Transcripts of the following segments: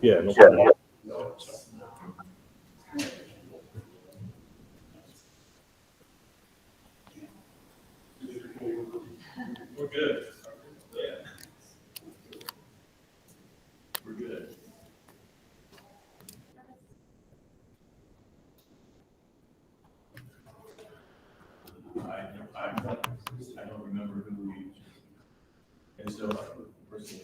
Yeah, no problem. We're good. Yeah. We're good. I don't remember who we, and so we're using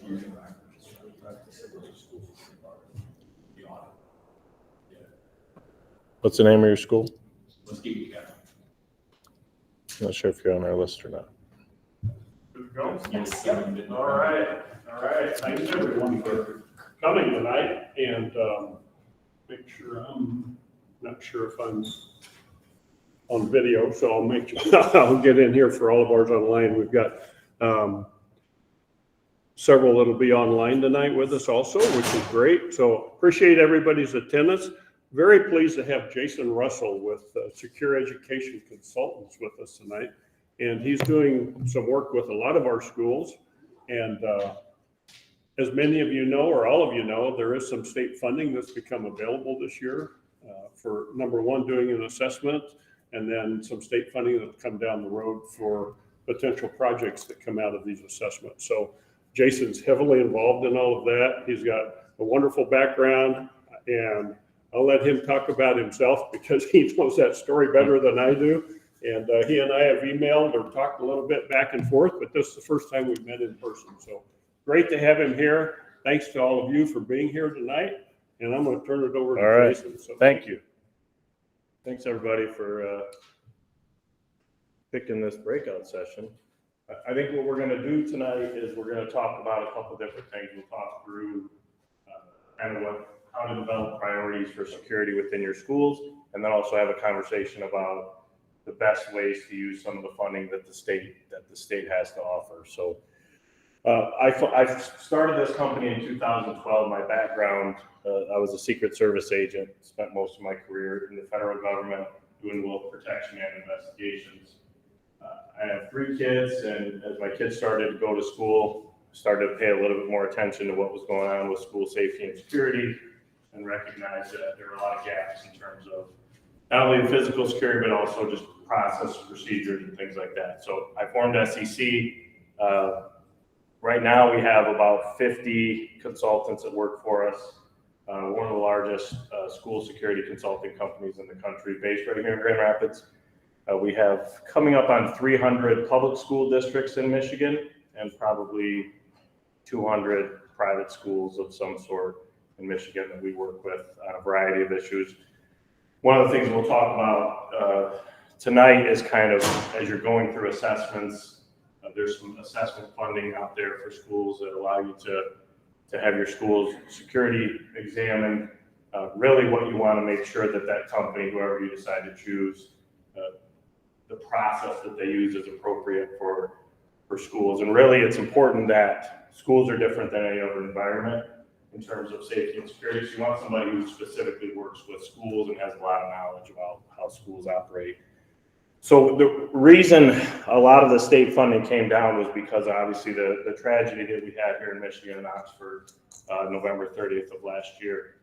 the audit. Yeah. What's the name of your school? Let's keep it together. Not sure if you're on our list or not. Good to go? Yes. All right, all right. Thanks everyone for coming tonight, and make sure I'm not sure if I'm on video, so I'll make sure I'll get in here for all of ours online. We've got several that'll be online tonight with us also, which is great. So appreciate everybody's attendance. Very pleased to have Jason Russell with Secure Education Consultants with us tonight. And he's doing some work with a lot of our schools. And as many of you know, or all of you know, there is some state funding that's become available this year for, number one, doing an assessment, and then some state funding that'll come down the road for potential projects that come out of these assessments. So Jason's heavily involved in all of that. He's got a wonderful background, and I'll let him talk about himself because he knows that story better than I do. And he and I have emailed or talked a little bit back and forth, but this is the first time we've met in person. So great to have him here. Thanks to all of you for being here tonight. And I'm going to turn it over to Jason. So Thank you. Thanks everybody for picking this breakout session. I think what we're going to do tonight is we're going to talk about a couple different things. We'll talk through kind of how to develop priorities for security within your schools, and then also have a conversation about the best ways to use some of the funding that the state has to offer. So I started this company in 2012. My background, I was a Secret Service agent, spent most of my career in the federal government doing wolf protection and investigations. I have 3 kids, and as my kids started to go to school, started to pay a little bit more attention to what was going on with school safety and security, and recognized that there were a lot of gaps in terms of not only the physical security, but also just process, procedures, and things like that. So I formed SEC. Right now we have about 50 consultants that work for us. One of the largest school security consulting companies in the country, based right here in Grand Rapids. We have coming up on 300 public school districts in Michigan, and probably 200 private schools of some sort in Michigan that we work with on a variety of issues. One of the things we'll talk about tonight is kind of, as you're going through assessments, there's some assessment funding out there for schools that allow you to have your school's security examined. Really what you want to make sure that that company, whoever you decide to choose, the process that they use is appropriate for schools. And really it's important that schools are different than any other environment in terms of safety and security. So you want somebody who specifically works with schools and has a lot of knowledge about how schools operate. So the reason a lot of the state funding came down was because obviously the tragedy that we had here in Michigan and Oxford, November 30th of last year.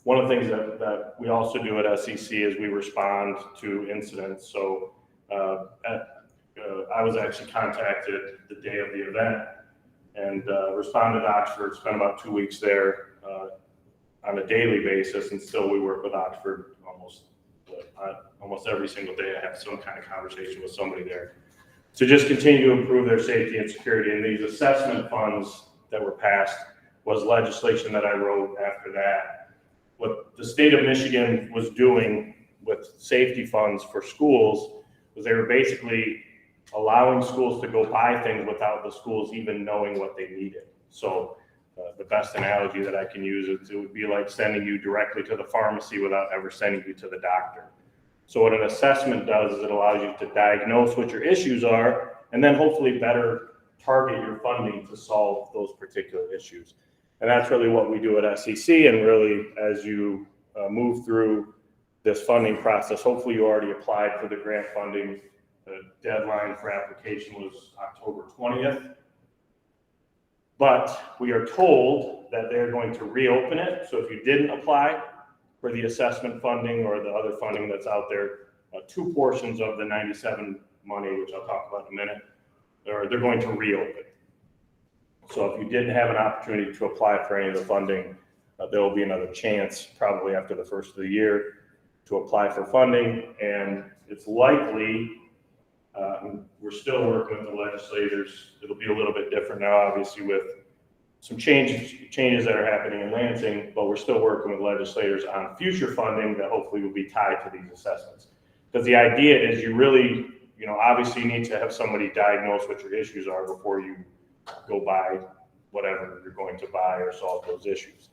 One of the things that we also do at SEC is we respond to incidents. So I was actually contacted the day of the event and responded to Oxford, spent about 2 weeks there on a daily basis, and still we work with Oxford almost every single day. I have some kind of conversation with somebody there to just continue to improve their safety and security. And these assessment funds that were passed was legislation that I wrote after that. What the state of Michigan was doing with safety funds for schools was they were basically allowing schools to go buy things without the schools even knowing what they needed. So the best analogy that I can use is it would be like sending you directly to the pharmacy without ever sending you to the doctor. So what an assessment does is it allows you to diagnose what your issues are and then hopefully better target your funding to solve those particular issues. And that's really what we do at SEC. And really, as you move through this funding process, hopefully you already applied for the grant funding The deadline for application was October 20th. But we are told that they're going to reopen it. So if you didn't apply for the assessment funding or the other funding that's out there, two portions of the 97 money, which I'll talk about in a minute, they're going to reopen. So if you didn't have an opportunity to apply for any of the funding, there will be another chance probably after the first of the year to apply for funding. And it's likely, we're still working with the legislators. It'll be a little bit different now, obviously, with some changes that are happening in Lansing, but we're still working with legislators on future funding that hopefully will be tied to these assessments. Because the idea is you really, obviously need to have somebody diagnose what your issues are before you go buy whatever you're going to buy or solve those issues.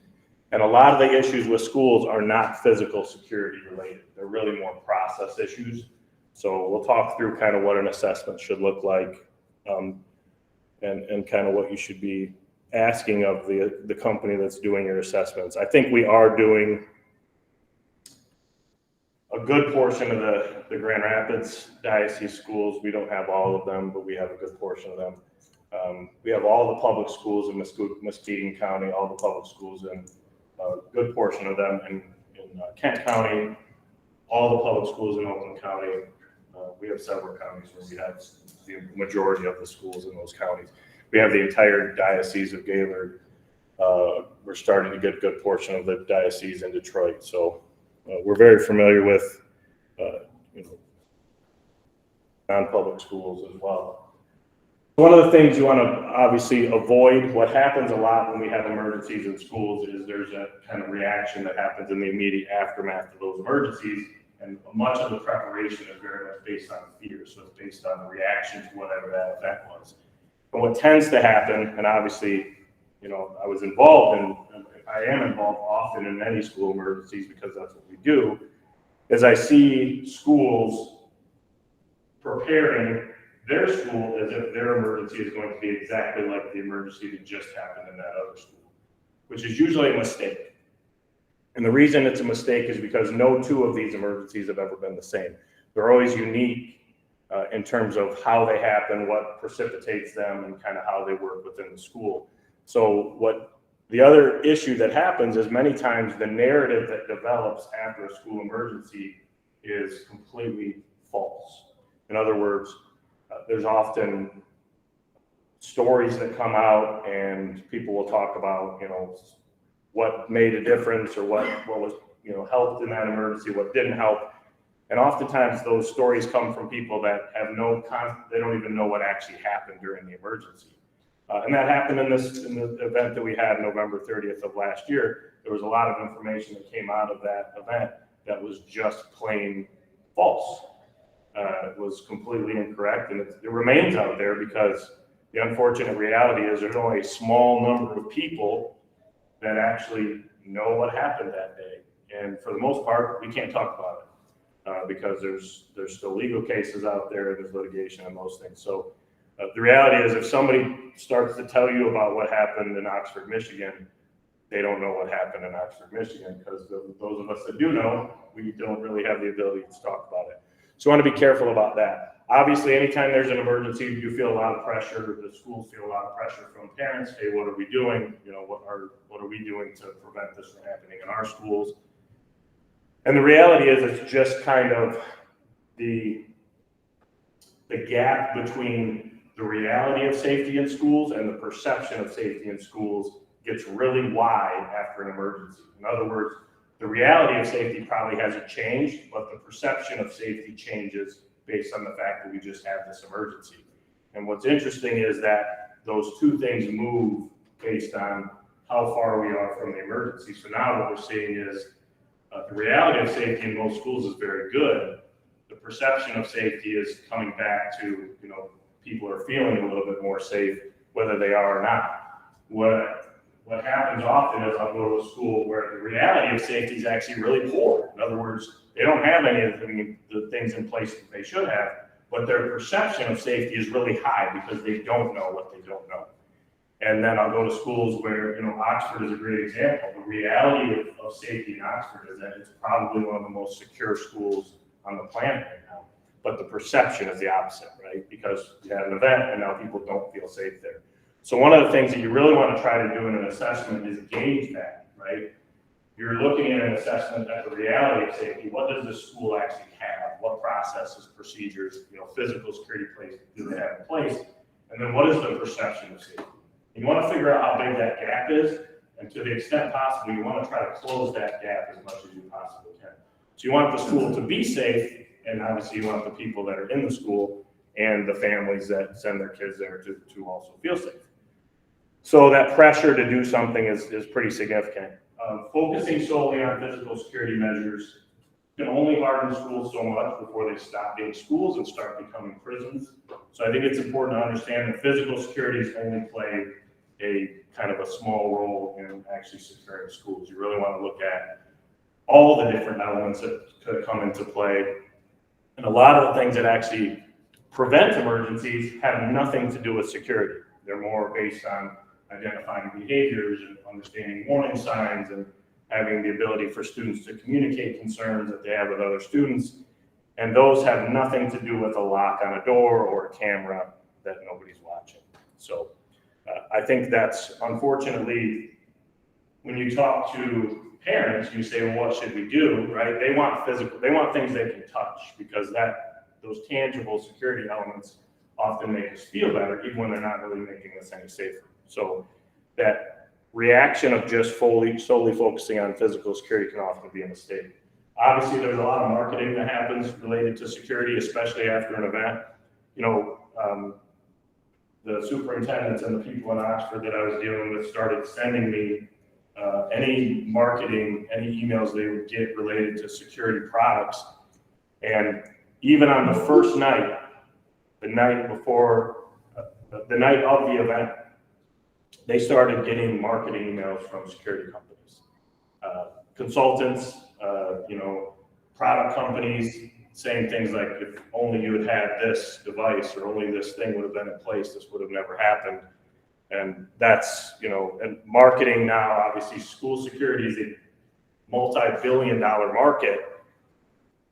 And a lot of the issues with schools are not physical security related. They're really more process issues. So we'll talk through kind of what an assessment should look like, and kind of what you should be asking of the company that's doing your assessments. I think we are doing a good portion of the Grand Rapids Diocese schools. We don't have all of them, but we have a good portion of them. We have all the public schools in Muskegon County, all the public schools in a good portion of them in Kent County, all the public schools in Oakland County. We have several counties where we have the majority of the schools in those counties. We have the entire Diocese of Gaylord. We're starting to get a good portion of the diocese in Detroit. So we're very familiar with non-public schools as well. One of the things you want to obviously avoid, what happens a lot when we have emergencies in schools, is there's a kind of reaction that happens in the immediate aftermath of those emergencies. And much of the preparation is very much based on fear. So it's based on the reaction to whatever that event was. But what tends to happen, and obviously, I was involved in, I am involved often in many school emergencies because that's what we do, is I see schools preparing their school as if their emergency is going to be exactly like the emergency that just happened in that other school, which is usually a mistake. And the reason it's a mistake is because no two of these emergencies have ever been the same. They're always unique in terms of how they happen, what precipitates them, and kind of how they work within the school. So what the other issue that happens is many times the narrative that develops after a school emergency is completely false. In other words, there's often stories that come out and people will talk about, what made a difference or what was, helped in that emergency, what didn't help. And oftentimes those stories come from people that have they don't even know what actually happened during the emergency. And that happened in the event that we had November 30th of last year. There was a lot of information that came out of that event that was just plain false. It was completely incorrect, and it remains out there because the unfortunate reality is there's only a small number of people that actually know what happened that day. And for the most part, we can't talk about it because there's still legal cases out there, there's litigation and those things. So the reality is if somebody starts to tell you about what happened in Oxford, Michigan, they don't know what happened in Oxford, Michigan, because those of us that do know, we don't really have the ability to talk about it. So I want to be careful about that. Obviously, anytime there's an emergency, you feel a lot of pressure. The schools feel a lot of pressure from parents. Hey, what are we doing? What are we doing to prevent this from happening in our schools? And the reality is it's just kind of the gap between the reality of safety in schools and the perception of safety in schools gets really wide after an emergency. In other words, the reality of safety probably hasn't changed, but the perception of safety changes based on the fact that we just had this emergency. And what's interesting is that those two things move based on how far we are from the emergency. So now what we're seeing is the reality of safety in most schools is very good. The perception of safety is coming back to, people are feeling a little bit more safe, whether they are or not. What happens often is I'll go to a school where the reality of safety is actually really poor. In other words, they don't have any of the things in place that they should have, but their perception of safety is really high because they don't know what they don't know. And then I'll go to schools where, Oxford is a great example. The reality of safety in Oxford is that it's probably one of the most secure schools on the planet right now. but the perception is the opposite, right? Because you had an event and now people don't feel safe there. So one of the things that you really want to try to do in an assessment is gauge that, right? You're looking at an assessment at the reality of safety. What does this school actually have? What processes, procedures, physical security place do they have in place? And then what is the perception of safety? You want to figure out how big that gap is, and to the extent possible, you want to try to close that gap as much as you possibly can. So you want the school to be safe, and obviously you want the people that are in the school and the families that send their kids there to also feel safe. So that pressure to do something is pretty significant. Focusing solely on physical security measures can only harden schools so much before they stop being schools and start becoming prisons. So I think it's important to understand that physical securities only play a kind of a small role in actually securing schools. You really want to look at all the different elements that could come into play. And a lot of the things that actually prevent emergencies have nothing to do with security. They're more based on identifying behaviors and understanding warning signs and having the ability for students to communicate concerns that they have with other students. And those have nothing to do with a lock on a door or a camera that nobody's watching. So I think that's, unfortunately, when you talk to parents, you say, well, what should we do, right? They want things they can touch, because those tangible security elements often make us feel better, even when they're not really making us any safer. So that reaction of just solely focusing on physical security can often be a mistake. Obviously, there's a lot of marketing that happens related to security, especially after an event. The superintendents and the people in Oxford that I was dealing with started sending me any marketing, any emails they would get related to security products. And even on the first night, the night before, the night of the event, they started getting marketing emails from security companies, consultants, product companies, saying things like, if only you had had this device, or only this thing would have been in place, this would have never happened. And that's, and marketing now, obviously school security is a multi-billion-dollar market,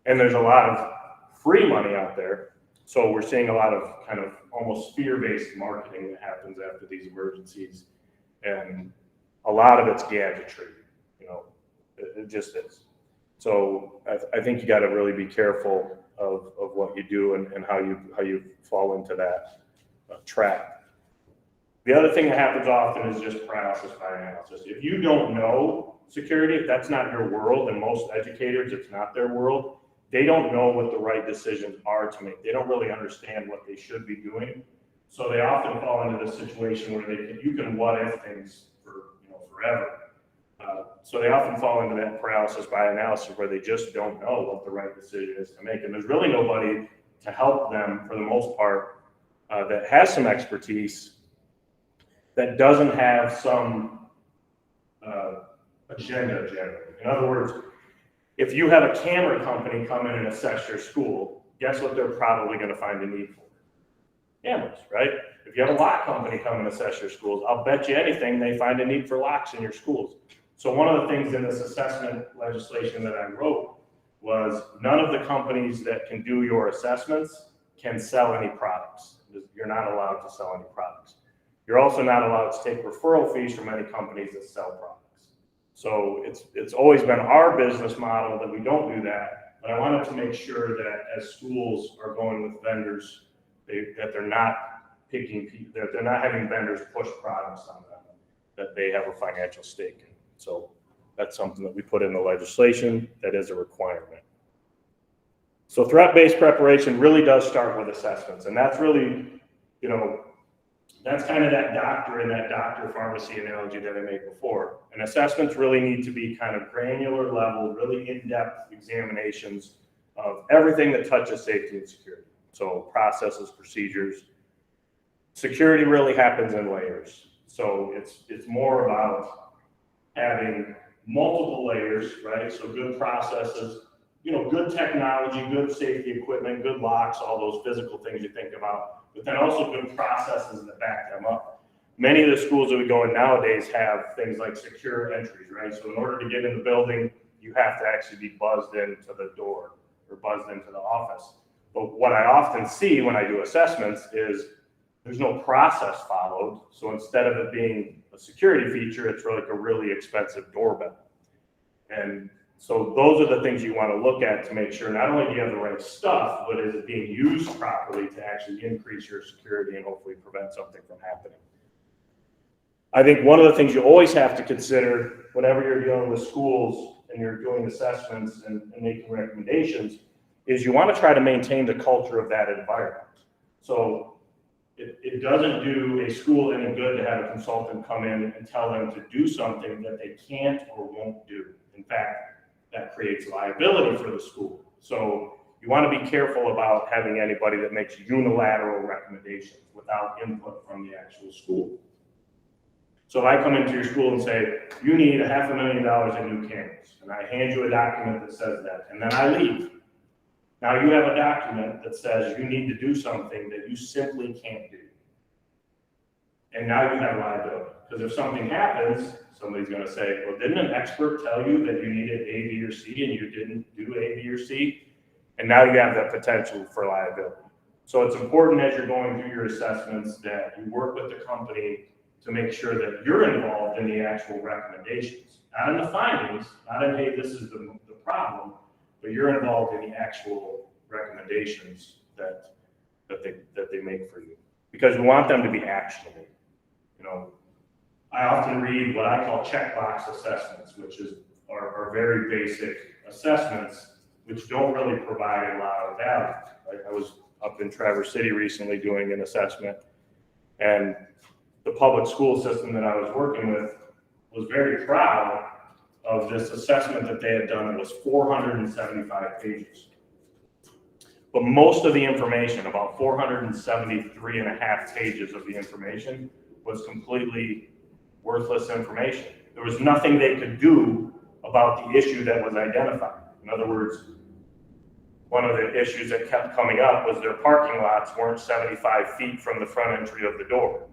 and there's a lot of free money out there. So we're seeing a lot of kind of almost fear-based marketing that happens after these emergencies. And a lot of it's gadgetry, it just is. So I think you got to really be careful of what you do and how you fall into that trap. The other thing that happens often is just paralysis by analysis. If you don't know security, if that's not your world, and most educators, it's not their world, they don't know what the right decisions are to make. They don't really understand what they should be doing. So they often fall into this situation where you can what if things for forever. So they often fall into that paralysis by analysis where they just don't know what the right decision is to make. And there's really nobody to help them, for the most part, that has some expertise, that doesn't have some agenda generally. In other words, if you have a camera company come in and assess your school, guess what they're probably going to find a need for? Cameras, right? If you have a lock company come and assess your schools, I'll bet you anything they find a need for locks in your schools. So one of the things in this assessment legislation that I wrote was none of the companies that can do your assessments can sell any products. You're not allowed to sell any products. You're also not allowed to take referral fees from any companies that sell products. So it's always been our business model that we don't do that, but I wanted to make sure that as schools are going with vendors, that they're not having vendors push products on them, that they have a financial stake in. So that's something that we put in the legislation that is a requirement. So threat-based preparation really does start with assessments, and that's really, that's kind of that doctor pharmacy analogy that I made before. And assessments really need to be kind of granular level, really in-depth examinations of everything that touches safety and security. So processes, procedures. Security really happens in layers. So it's more about having multiple layers, right? So good processes, good technology, good safety equipment, good locks, all those physical things you think about, but then also good processes that back them up. Many of the schools that we go in nowadays have things like secure entries, right? So in order to get in the building, you have to actually be buzzed into the door or buzzed into the office. But what I often see when I do assessments is there's no process followed. So instead of it being a security feature, it's like a really expensive doorbell. And so those are the things you want to look at to make sure not only do you have the right stuff, but is it being used properly to actually increase your security and hopefully prevent something from happening. I think one of the things you always have to consider whenever you're dealing with schools and you're doing assessments and making recommendations is you want to try to maintain the culture of that environment. So it doesn't do a school any good to have a consultant come in and tell them to do something that they can't or won't do. In fact, that creates liability for the school. So you want to be careful about having anybody that makes unilateral recommendations without input from the actual school. So if I come into your school and say, you need $500,000 in new cameras, and I hand you a document that says that, and then I leave. Now you have a document that says you need to do something that you simply can't do. And now you have liability. Because if something happens, somebody's going to say, well, didn't an expert tell you that you needed A, B, or C, and you didn't do A, B, or C? And now you have that potential for liability. So it's important as you're going through your assessments that you work with the company to make sure that you're involved in the actual recommendations. Not in the findings, not in, hey, this is the problem, but you're involved in the actual recommendations that they make for you. Because we want them to be actionable. You know, I often read what I call checkbox assessments, which are very basic assessments, which don't really provide a lot of value. Right? I was up in Traverse City recently doing an assessment, and the public school system that I was working with was very proud of this assessment that they had done. It was 475 pages. But most of the information, about 473 and a half pages of the information, was completely worthless information. There was nothing they could do about the issue that was identified. In other words, one of the issues that kept coming up was their parking lots weren't 75 feet from the front entry of the door.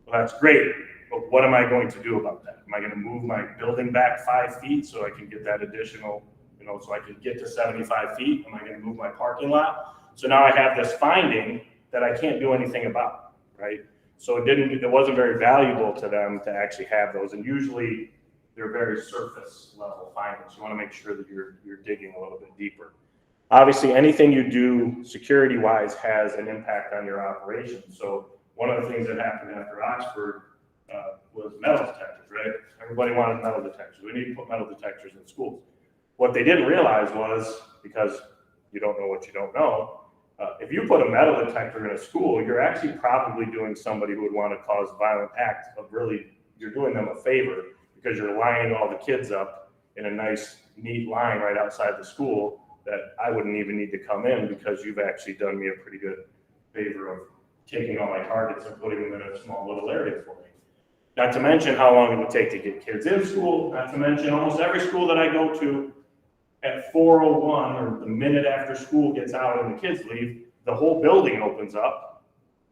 Well, that's great, but what am I going to do about that? Am I going to move my building back 5 feet so I can get that additional, so I can get to 75 feet? Am I going to move my parking lot? So now I have this finding that I can't do anything about, right? So it wasn't very valuable to them to actually have those, and usually they're very surface level findings. You want to make sure that you're digging a little bit deeper. Obviously, anything you do security-wise has an impact on your operation. So one of the things that happened after Oxford was metal detectors, right? Everybody wanted metal detectors. We need to put metal detectors in schools. What they didn't realize was, because you don't know what you don't know, if you put a metal detector in a school, you're actually probably doing somebody who would want to cause a violent act of really, you're doing them a favor because you're lining all the kids up in a nice, neat line right outside the school that I wouldn't even need to come in because you've actually done me a pretty good favor of taking all my targets and putting them in a small little area for me. Not to mention how long it would take to get kids in school, not to mention almost every school that I go to at 4:01 or the minute after school gets out and the kids leave, the whole building opens up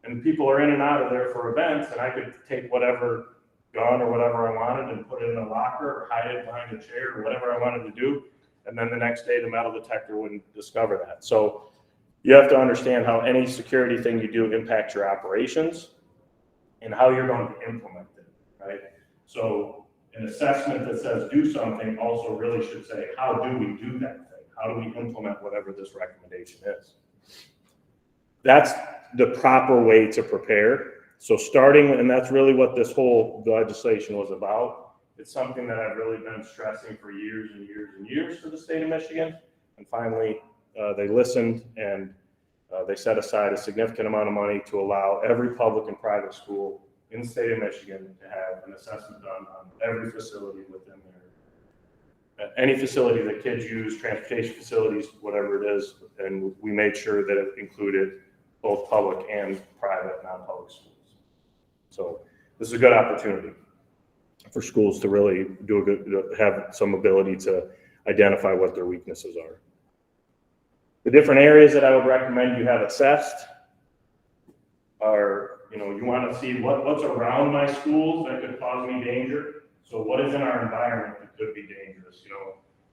and people are in and out of there for events, and I could take whatever gun or whatever I wanted and put it in a locker or hide it behind a chair or whatever I wanted to do. And then the next day the metal detector wouldn't discover that. So you have to understand how any security thing you do impacts your operations and how you're going to implement it, right? So an assessment that says do something also really should say, how do we do that thing? How do we implement whatever this recommendation is? That's the proper way to prepare. So starting, and that's really what this whole legislation was about. It's something that I've really been stressing for years and years and years for the state of Michigan. And finally, they listened and they set aside a significant amount of money to allow every public and private school in the state of Michigan to have an assessment done on every facility within there. Any facility that kids use, transportation facilities, whatever it is, and we made sure that it included both public and private, non-public schools. So this is a good opportunity for schools to really have some ability to identify what their weaknesses are. The different areas that I would recommend you have assessed are, you want to see what's around my schools that could cause me danger. So what is in our environment that could be dangerous?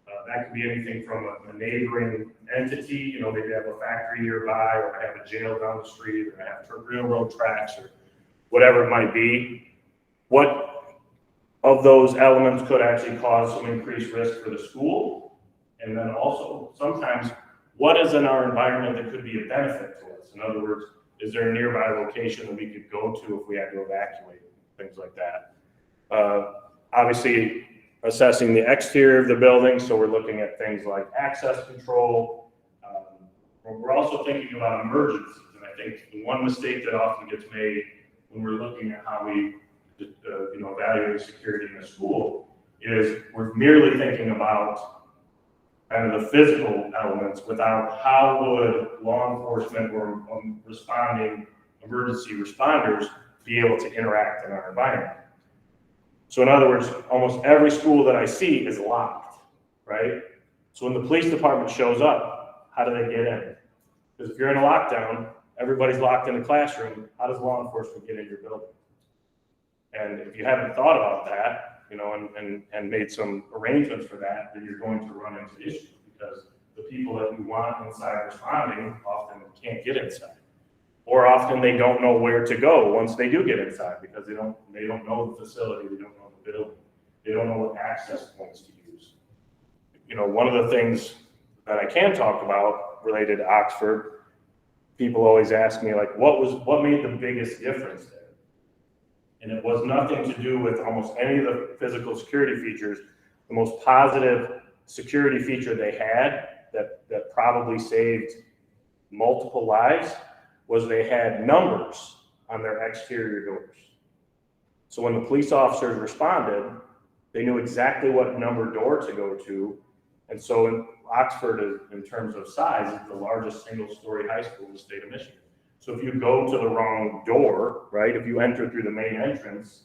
That could be anything from a neighboring entity, you know, maybe have a factory nearby, or have a jail down the street, or have railroad tracks, or whatever it might be. What of those elements could actually cause some increased risk for the school? And then also, sometimes, what is in our environment that could be a benefit to us? In other words, is there a nearby location that we could go to if we had to evacuate, things like that. Obviously, assessing the exterior of the building, so we're looking at things like access control. We're also thinking about emergencies, and I think the one mistake that often gets made when we're looking at how we evaluate security in a school is we're merely thinking about kind of the physical elements without how would law enforcement or responding emergency responders be able to interact in our environment. So in other words, almost every school that I see is locked, right? So when the police department shows up, how do they get in? Because if you're in a lockdown, everybody's locked in a classroom, how does law enforcement get in your building? And if you haven't thought about that, you know, and made some arrangements for that, then you're going to run into issues because the people that we want inside responding often can't get inside. Or often they don't know where to go once they do get inside because they don't know the facility, they don't know the building, they don't know what access points to use. You know, one of the things that I can talk about related to Oxford, people always ask me like, what made the biggest difference there? And it was nothing to do with almost any of the physical security features. The most positive security feature they had that probably saved multiple lives was they had numbers on their exterior doors. So when the police officers responded, they knew exactly what number door to go to. And so in Oxford, in terms of size, is the largest single-story high school in the state of Michigan. So if you go to the wrong door, right, if you enter through the main entrance,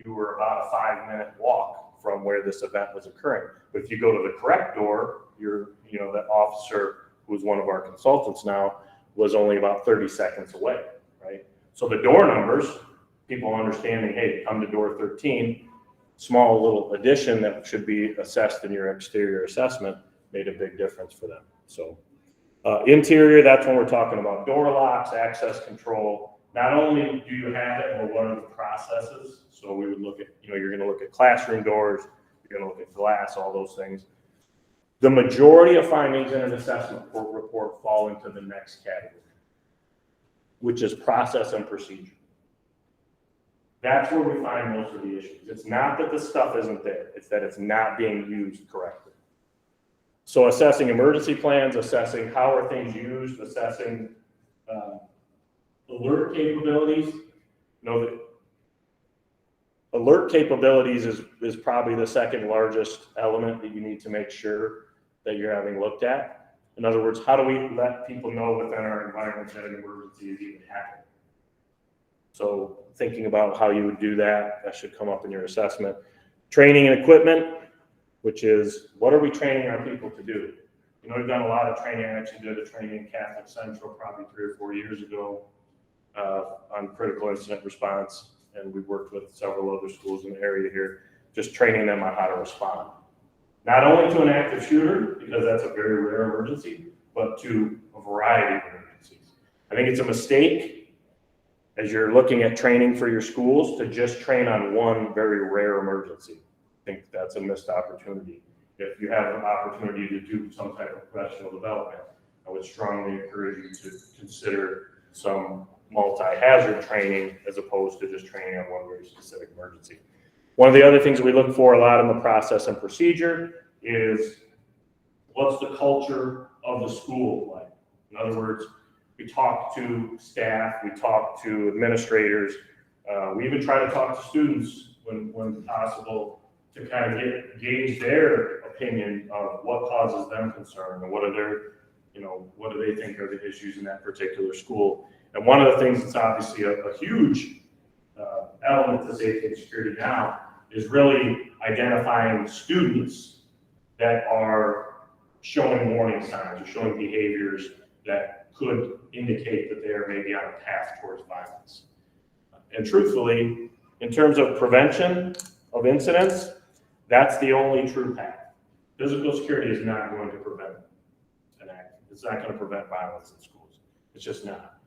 you were about a 5-minute walk from where this event was occurring. But if you go to the correct door, that officer, who's one of our consultants now, was only about 30 seconds away, right? So the door numbers, people understanding, hey, come to door 13, small little addition that should be assessed in your exterior assessment made a big difference for them. So interior, that's when we're talking about door locks, access control. Not only do you have it, but what are the processes? So we would look at, you're gonna look at classroom doors, you're gonna look at glass, all those things. The majority of findings in an assessment report fall into the next category, which is process and procedure. That's where we find most of the issues. It's not that the stuff isn't there, it's that it's not being used correctly. So assessing emergency plans, assessing how are things used, assessing alert capabilities. Alert capabilities is probably the second largest element that you need to make sure that you're having looked at. In other words, how do we let people know within our environment that an emergency is even happening? So thinking about how you would do that, that should come up in your assessment. Training and equipment, which is what are we training our people to do? We've done a lot of training. I actually did a training in Catholic Central probably 3 or 4 years ago on critical incident response. And we've worked with several other schools in the area here, just training them on how to respond. Not only to an active shooter, because that's a very rare emergency, but to a variety of emergencies. I think it's a mistake as you're looking at training for your schools to just train on one very rare emergency. I think that's a missed opportunity. If you have an opportunity to do some type of professional development, I would strongly encourage you to consider some multi-hazard training as opposed to just training on one very specific emergency. One of the other things that we look for a lot in the process and procedure is what's the culture of the school like? In other words, we talk to staff, we talk to administrators, we even try to talk to students when possible to kind of gauge their opinion of what causes them concern and what are their, what do they think are the issues in that particular school. And one of the things that's obviously a huge element to safety and security now is really identifying students that are showing warning signs or showing behaviors that could indicate that they are maybe on a path towards violence. And truthfully, in terms of prevention of incidents, that's the only true path. Physical security is not going to prevent an act. It's not going to prevent violence in schools. It's just not.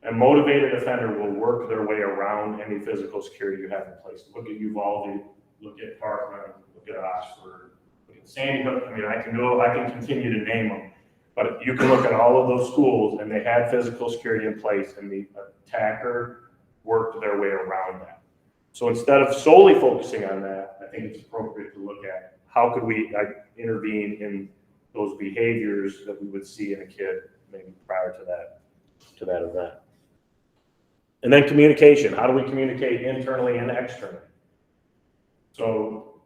A motivated offender will work their way around any physical security you have in place. Look at Uvalde, look at Parkland, look at Oxford, look at Sandy Hook. I mean, I can continue to name them, but you can look at all of those schools and they had physical security in place and the attacker worked their way around that. So instead of solely focusing on that, I think it's appropriate to look at how could we intervene in those behaviors that we would see in a kid maybe prior to that event. And then communication. How do we communicate internally and externally? So,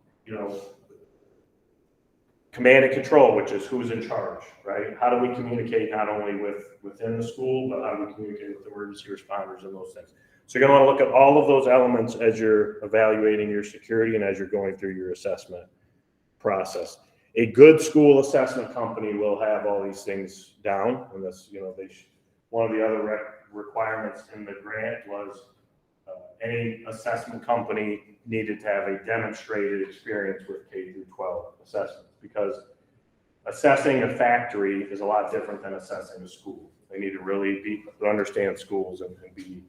command and control, which is who's in charge, right? How do we communicate not only within the school, but how do we communicate with emergency responders and those things? So you're going to want to look at all of those elements as you're evaluating your security and as you're going through your assessment process. A good school assessment company will have all these things down, and this, one of the other requirements in the grant was any assessment company needed to have a demonstrated experience with K through 12 assessments, because assessing a factory is a lot different than assessing a school. They need to really understand schools and be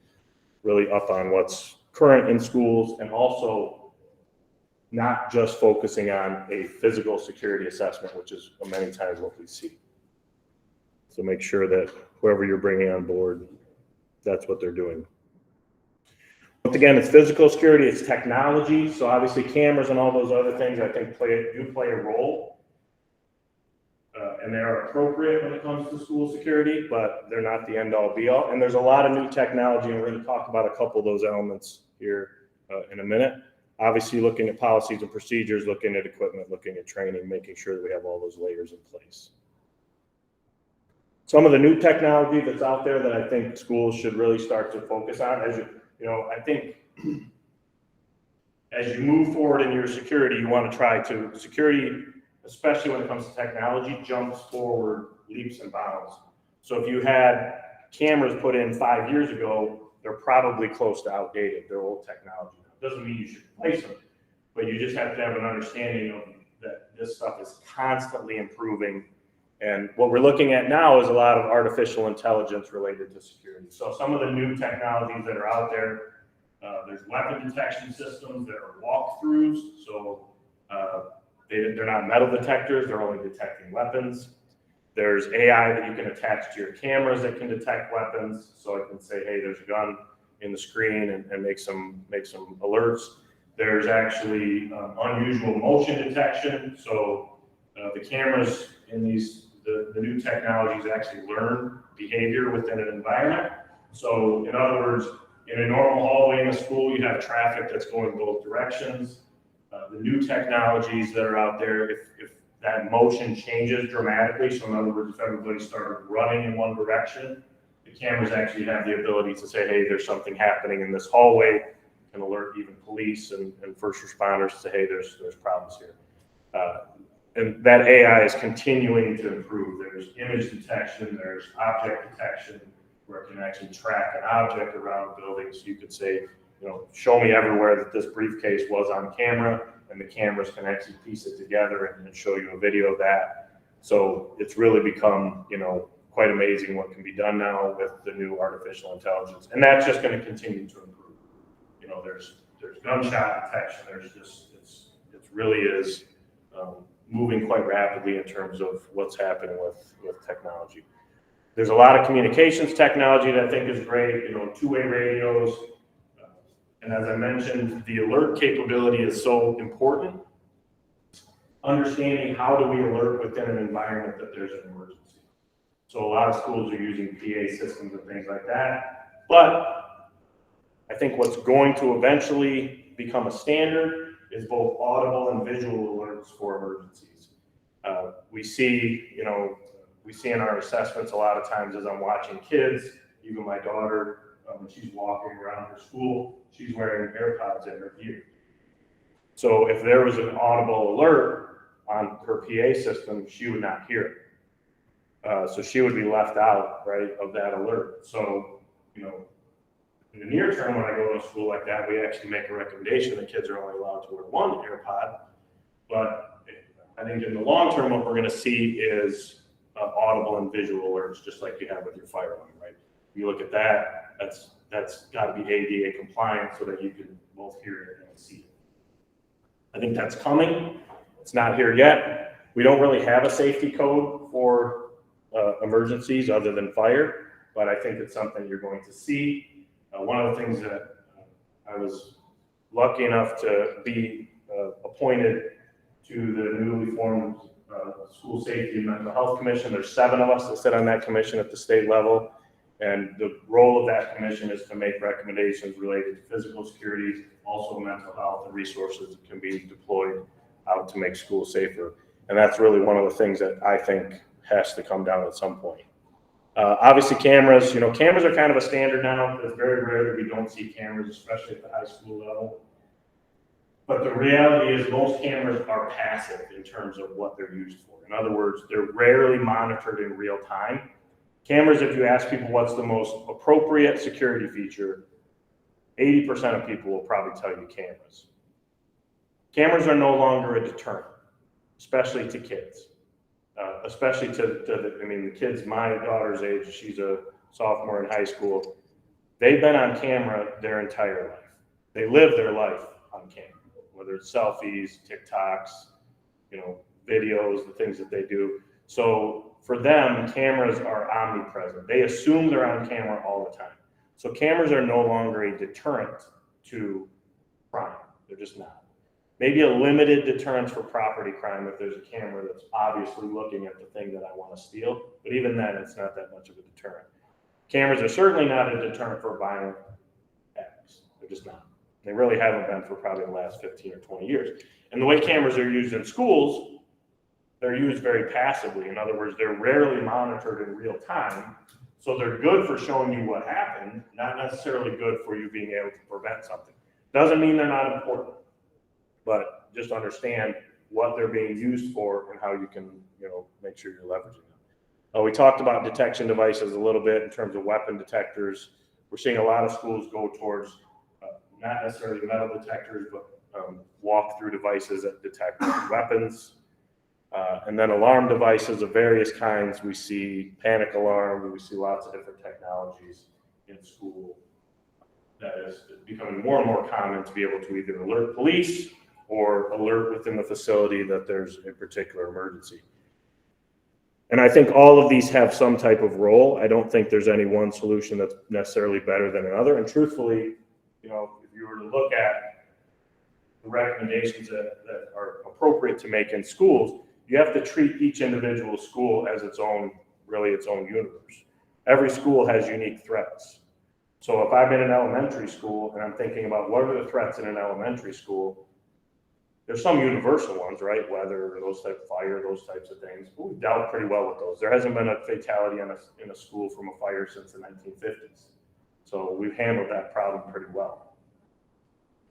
really up on what's current in schools, and also not just focusing on a physical security assessment, which is many times what we see. So make sure that whoever you're bringing on board, that's what they're doing. Once again, it's physical security, it's technology. So obviously cameras and all those other things I think do play a role. And they're appropriate when it comes to school security, but they're not the end all be all. And there's a lot of new technology, and we're going to talk about a couple of those elements here in a minute. Obviously looking at policies and procedures, looking at equipment, looking at training, making sure that we have all those layers in place. Some of the new technology that's out there that I think schools should really start to focus on, I think as you move forward in your security, you want to try to, security, especially when it comes to technology, jumps forward leaps and bounds. So if you had cameras put in 5 years ago, they're probably close to outdated. They're old technology. Doesn't mean you should replace them, but you just have to have an understanding of that this stuff is constantly improving. And what we're looking at now is a lot of artificial intelligence related to security. So some of the new technologies that are out there, there's weapon detection systems that are walkthroughs. So they're not metal detectors, they're only detecting weapons. There's AI that you can attach to your cameras that can detect weapons. So it can say, hey, there's a gun in the screen and make some alerts. There's actually unusual motion detection. So the cameras in the new technologies actually learn behavior within an environment. So in other words, in a normal hallway in a school, you have traffic that's going both directions. The new technologies that are out there, if that motion changes dramatically, so in other words, if everybody started running in one direction, the cameras actually have the ability to say, hey, there's something happening in this hallway, and alert even police and first responders to say, hey, there's problems here. And that AI is continuing to improve. There's image detection, there's object detection, where it can actually track an object around the building. So you could say, show me everywhere that this briefcase was on camera, and the cameras can actually piece it together and show you a video of that. So it's really become, quite amazing what can be done now with the new artificial intelligence. And that's just going to continue to improve. There's gunshot detection. It really is moving quite rapidly in terms of what's happening with technology. There's a lot of communications technology that I think is great, two-way radios. And as I mentioned, the alert capability is so important. Understanding how do we alert within an environment that there's an emergency. So a lot of schools are using PA systems and things like that. But I think what's going to eventually become a standard is both audible and visual alerts for emergencies. We see in our assessments a lot of times as I'm watching kids, even my daughter, when she's walking around her school, she's wearing AirPods in her ear. So if there was an audible alert on her PA system, she would not hear it. So she would be left out, right, of that alert. So, in the near term, when I go to a school like that, we actually make a recommendation that kids are only allowed to wear one AirPod. But I think in the long term, what we're going to see is audible and visual alerts, just like you have with your fire alarm, right? You look at that, that's got to be ADA compliant so that you can both hear it and see it. I think that's coming. It's not here yet. We don't really have a safety code for emergencies other than fire, but I think it's something you're going to see. One of the things that I was lucky enough to be appointed to the newly formed School Safety and Mental Health Commission. There's 7 of us that sit on that commission at the state level. And the role of that commission is to make recommendations related to physical security, also mental health, and resources that can be deployed out to make schools safer. And that's really one of the things that I think has to come down at some point. Obviously cameras, cameras are kind of a standard now. It's very rare that we don't see cameras, especially at the high school level. But the reality is most cameras are passive in terms of what they're used for. In other words, they're rarely monitored in real time. Cameras, if you ask people what's the most appropriate security feature, 80% of people will probably tell you cameras. Cameras are no longer a deterrent, especially to kids. Especially the kids my daughter's age, she's a sophomore in high school. They've been on camera their entire life. They live their life on camera, whether it's selfies, TikToks, videos, the things that they do. So for them, cameras are omnipresent. They assume they're on camera all the time. So cameras are no longer a deterrent to crime. They're just not. Maybe a limited deterrence for property crime if there's a camera that's obviously looking at the thing that I want to steal. But even then, it's not that much of a deterrent. Cameras are certainly not a deterrent for violent acts. They're just not. They really haven't been for probably the last 15 or 20 years. And the way cameras are used in schools, they're used very passively. In other words, they're rarely monitored in real time. So they're good for showing you what happened, not necessarily good for you being able to prevent something. Doesn't mean they're not important, but just understand what they're being used for and how you can, make sure you're leveraging them. We talked about detection devices a little bit in terms of weapon detectors. We're seeing a lot of schools go towards not necessarily metal detectors, but walk-through devices that detect weapons. And then alarm devices of various kinds. We see panic alarm. We see lots of different technologies in school that is becoming more and more common to be able to either alert police or alert within the facility that there's a particular emergency. And I think all of these have some type of role. I don't think there's any one solution that's necessarily better than another. And truthfully, if you were to look at the recommendations that are appropriate to make in schools, you have to treat each individual school as its own universe. Every school has unique threats. So if I'm in an elementary school and I'm thinking about what are the threats in an elementary school, there's some universal ones, right? Weather, those type of fire, those types of things. But we've dealt pretty well with those. There hasn't been a fatality in a school from a fire since the 1950s. So we've handled that problem pretty well.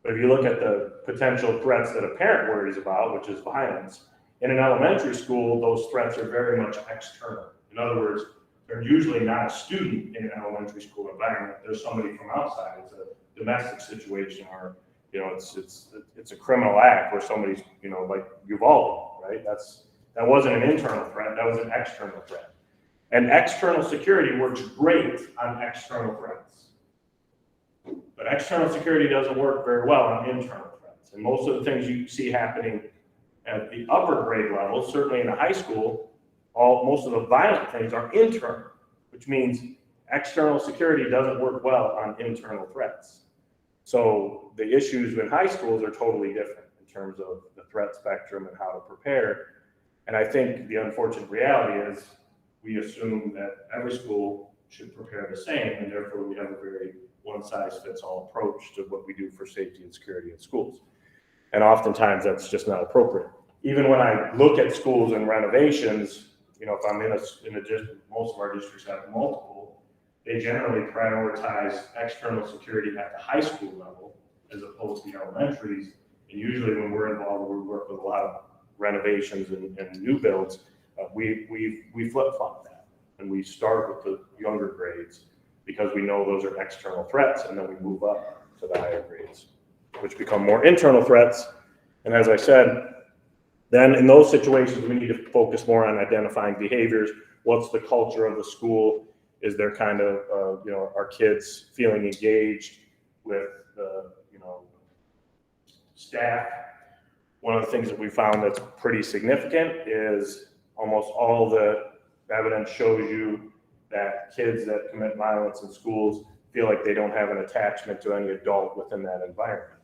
But if you look at the potential threats that a parent worries about, which is violence, in an elementary school, those threats are very much external. In other words, they're usually not a student in an elementary school environment. There's somebody from outside. It's a domestic situation, or it's a criminal act where somebody's like Uvalde, right? That wasn't an internal threat. That was an external threat. And external security works great on external threats, but external security doesn't work very well on internal threats. And most of the things you see happening at the upper grade level, certainly in a high school, most of the violent things are internal, which means external security doesn't work well on internal threats. So the issues in high schools are totally different in terms of the threat spectrum and how to prepare. And I think the unfortunate reality is we assume that every school should prepare the same, and therefore we have a very one-size-fits-all approach to what we do for safety and security in schools. And oftentimes that's just not appropriate. Even when I look at schools and renovations, if I'm in a district, most of our districts have multiple, they generally prioritize external security at the high school level as opposed to the elementaries. And usually when we're involved, we work with a lot of renovations and new builds. We flip-flop that, and we start with the younger grades because we know those are external threats, and then we move up to the higher grades, which become more internal threats. And as I said, Then in those situations, we need to focus more on identifying behaviors. What's the culture of the school? Is there kind of, are kids feeling engaged with the, staff? One of the things that we found that's pretty significant is almost all the evidence shows you that kids that commit violence in schools feel like they don't have an attachment to any adult within that environment.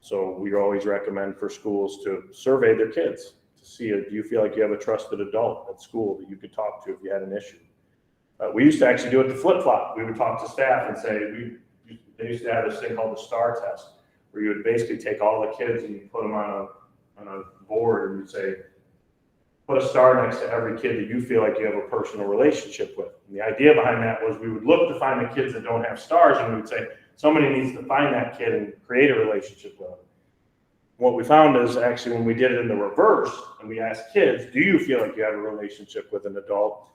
So we always recommend for schools to survey their kids to see, do you feel like you have a trusted adult at school that you could talk to if you had an issue? We used to actually do it the flip-flop. We would talk to staff and say, they used to have this thing called the STAR test, where you would basically take all the kids and you put them on a board and you'd say, put a star next to every kid that you feel like you have a personal relationship with. And the idea behind that was we would look to find the kids that don't have stars, and we would say, somebody needs to find that kid and create a relationship with them. What we found is actually when we did it in the reverse, and we asked kids, do you feel like you have a relationship with an adult?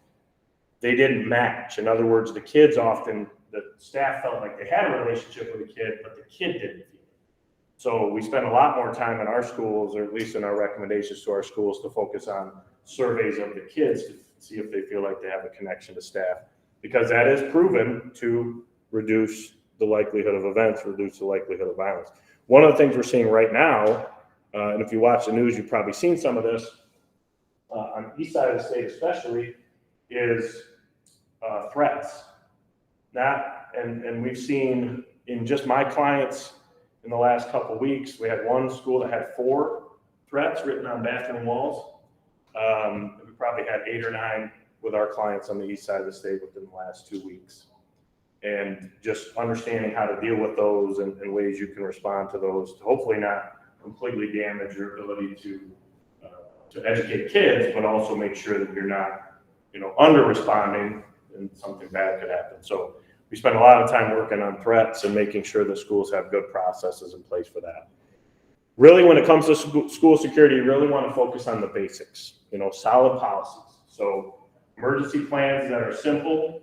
They didn't match. In other words, the kids often, the staff felt like they had a relationship with the kid, but the kid didn't feel it. So we spent a lot more time in our schools, or at least in our recommendations to our schools, to focus on surveys of the kids to see if they feel like they have a connection to staff, because that is proven to reduce the likelihood of events, reduce the likelihood of violence. One of the things we're seeing right now, and if you watch the news, you've probably seen some of this, on the east side of the state especially, is threats. And we've seen in just my clients in the last couple of weeks, we had one school that had 4 threats written on bathroom walls. We probably had 8 or 9 with our clients on the east side of the state within the last 2 weeks. And just understanding how to deal with those and ways you can respond to those to hopefully not completely damage your ability to educate kids, but also make sure that you're not, under responding and something bad could happen. So we spend a lot of time working on threats and making sure that schools have good processes in place for that. Really, when it comes to school security, you really want to focus on the basics, solid policies. So emergency plans that are simple.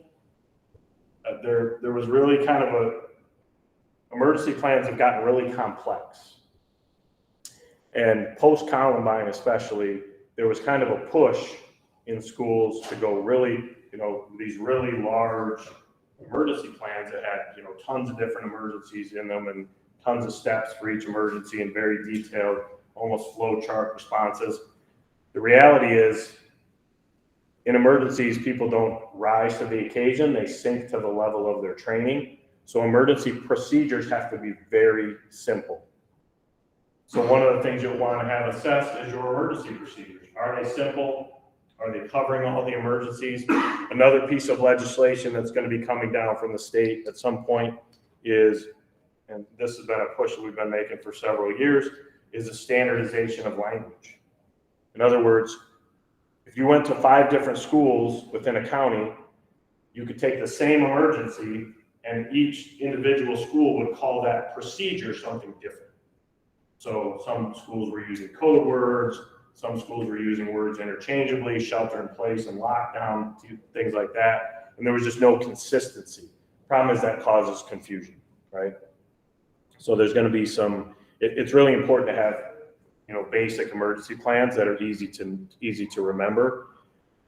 There was really kind of emergency plans have gotten really complex. And post-Columbine especially, there was kind of a push in schools to go really, these really large emergency plans that had, tons of different emergencies in them and tons of steps for each emergency and very detailed, almost flow chart responses. The reality is, in emergencies, people don't rise to the occasion, they sink to the level of their training. So emergency procedures have to be very simple. So one of the things you'll want to have assessed is your emergency procedures. Are they simple? Are they covering all the emergencies? Another piece of legislation that's going to be coming down from the state at some point is, and this has been a push that we've been making for several years, is a standardization of language. In other words, if you went to 5 different schools within a county, you could take the same emergency and each individual school would call that procedure something different. So some schools were using code words, some schools were using words interchangeably, shelter in place and lockdown, things like that. And there was just no consistency. Problem is that causes confusion, right? So there's going to be it's really important to have, basic emergency plans that are easy to remember.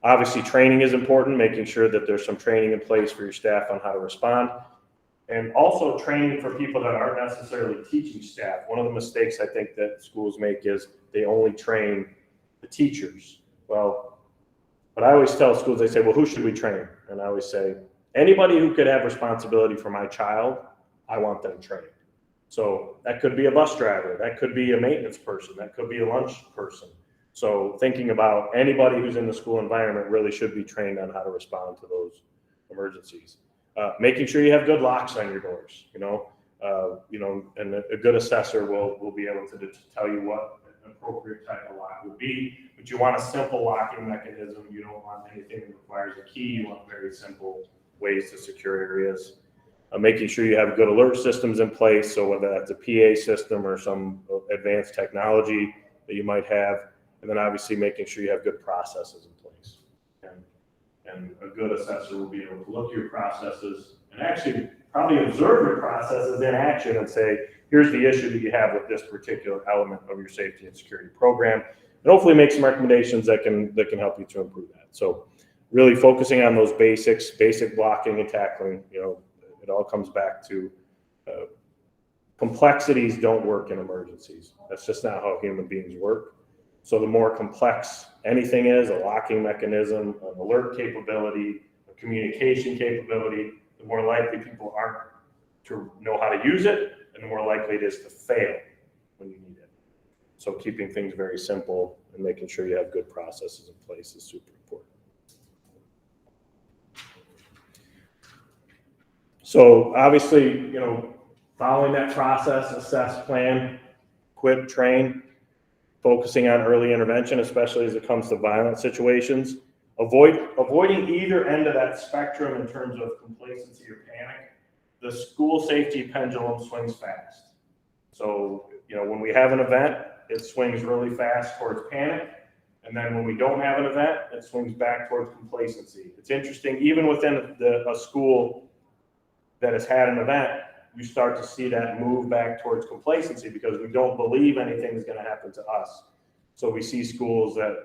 Obviously, training is important, making sure that there's some training in place for your staff on how to respond. And also training for people that aren't necessarily teaching staff. One of the mistakes I think that schools make is they only train the teachers. Well, but I always tell schools, they say, well, who should we train? And I always say, anybody who could have responsibility for my child, I want them trained. So that could be a bus driver, that could be a maintenance person, that could be a lunch person. So thinking about anybody who's in the school environment really should be trained on how to respond to those emergencies. Making sure you have good locks on your doors, and a good assessor will be able to tell you what an appropriate type of lock would be. But you want a simple locking mechanism. You don't want anything that requires a key. You want very simple ways to secure areas. Making sure you have good alert systems in place. So whether that's a PA system or some advanced technology that you might have, and then obviously making sure you have good processes in place. And a good assessor will be able to look at your processes and actually probably observe your processes in action and say, here's the issue that you have with this particular element of your safety and security program. and hopefully make some recommendations that can help you to improve that. So really focusing on those basics, basic blocking and tackling. It all comes back to complexities don't work in emergencies. That's just not how human beings work. So the more complex anything is, a locking mechanism, an alert capability, a communication capability, the more likely people aren't to know how to use it, and the more likely it is to fail when you need it. So keeping things very simple and making sure you have good processes in place is super important. So obviously, following that process, assess, plan, equip, train, focusing on early intervention, especially as it comes to violent situations, avoiding either end of that spectrum in terms of complacency or panic. The school safety pendulum swings fast. So, when we have an event, it swings really fast towards panic. And then when we don't have an event, it swings back towards complacency. It's interesting, even within a school that has had an event, you start to see that move back towards complacency because we don't believe anything is going to happen to us. So we see schools that,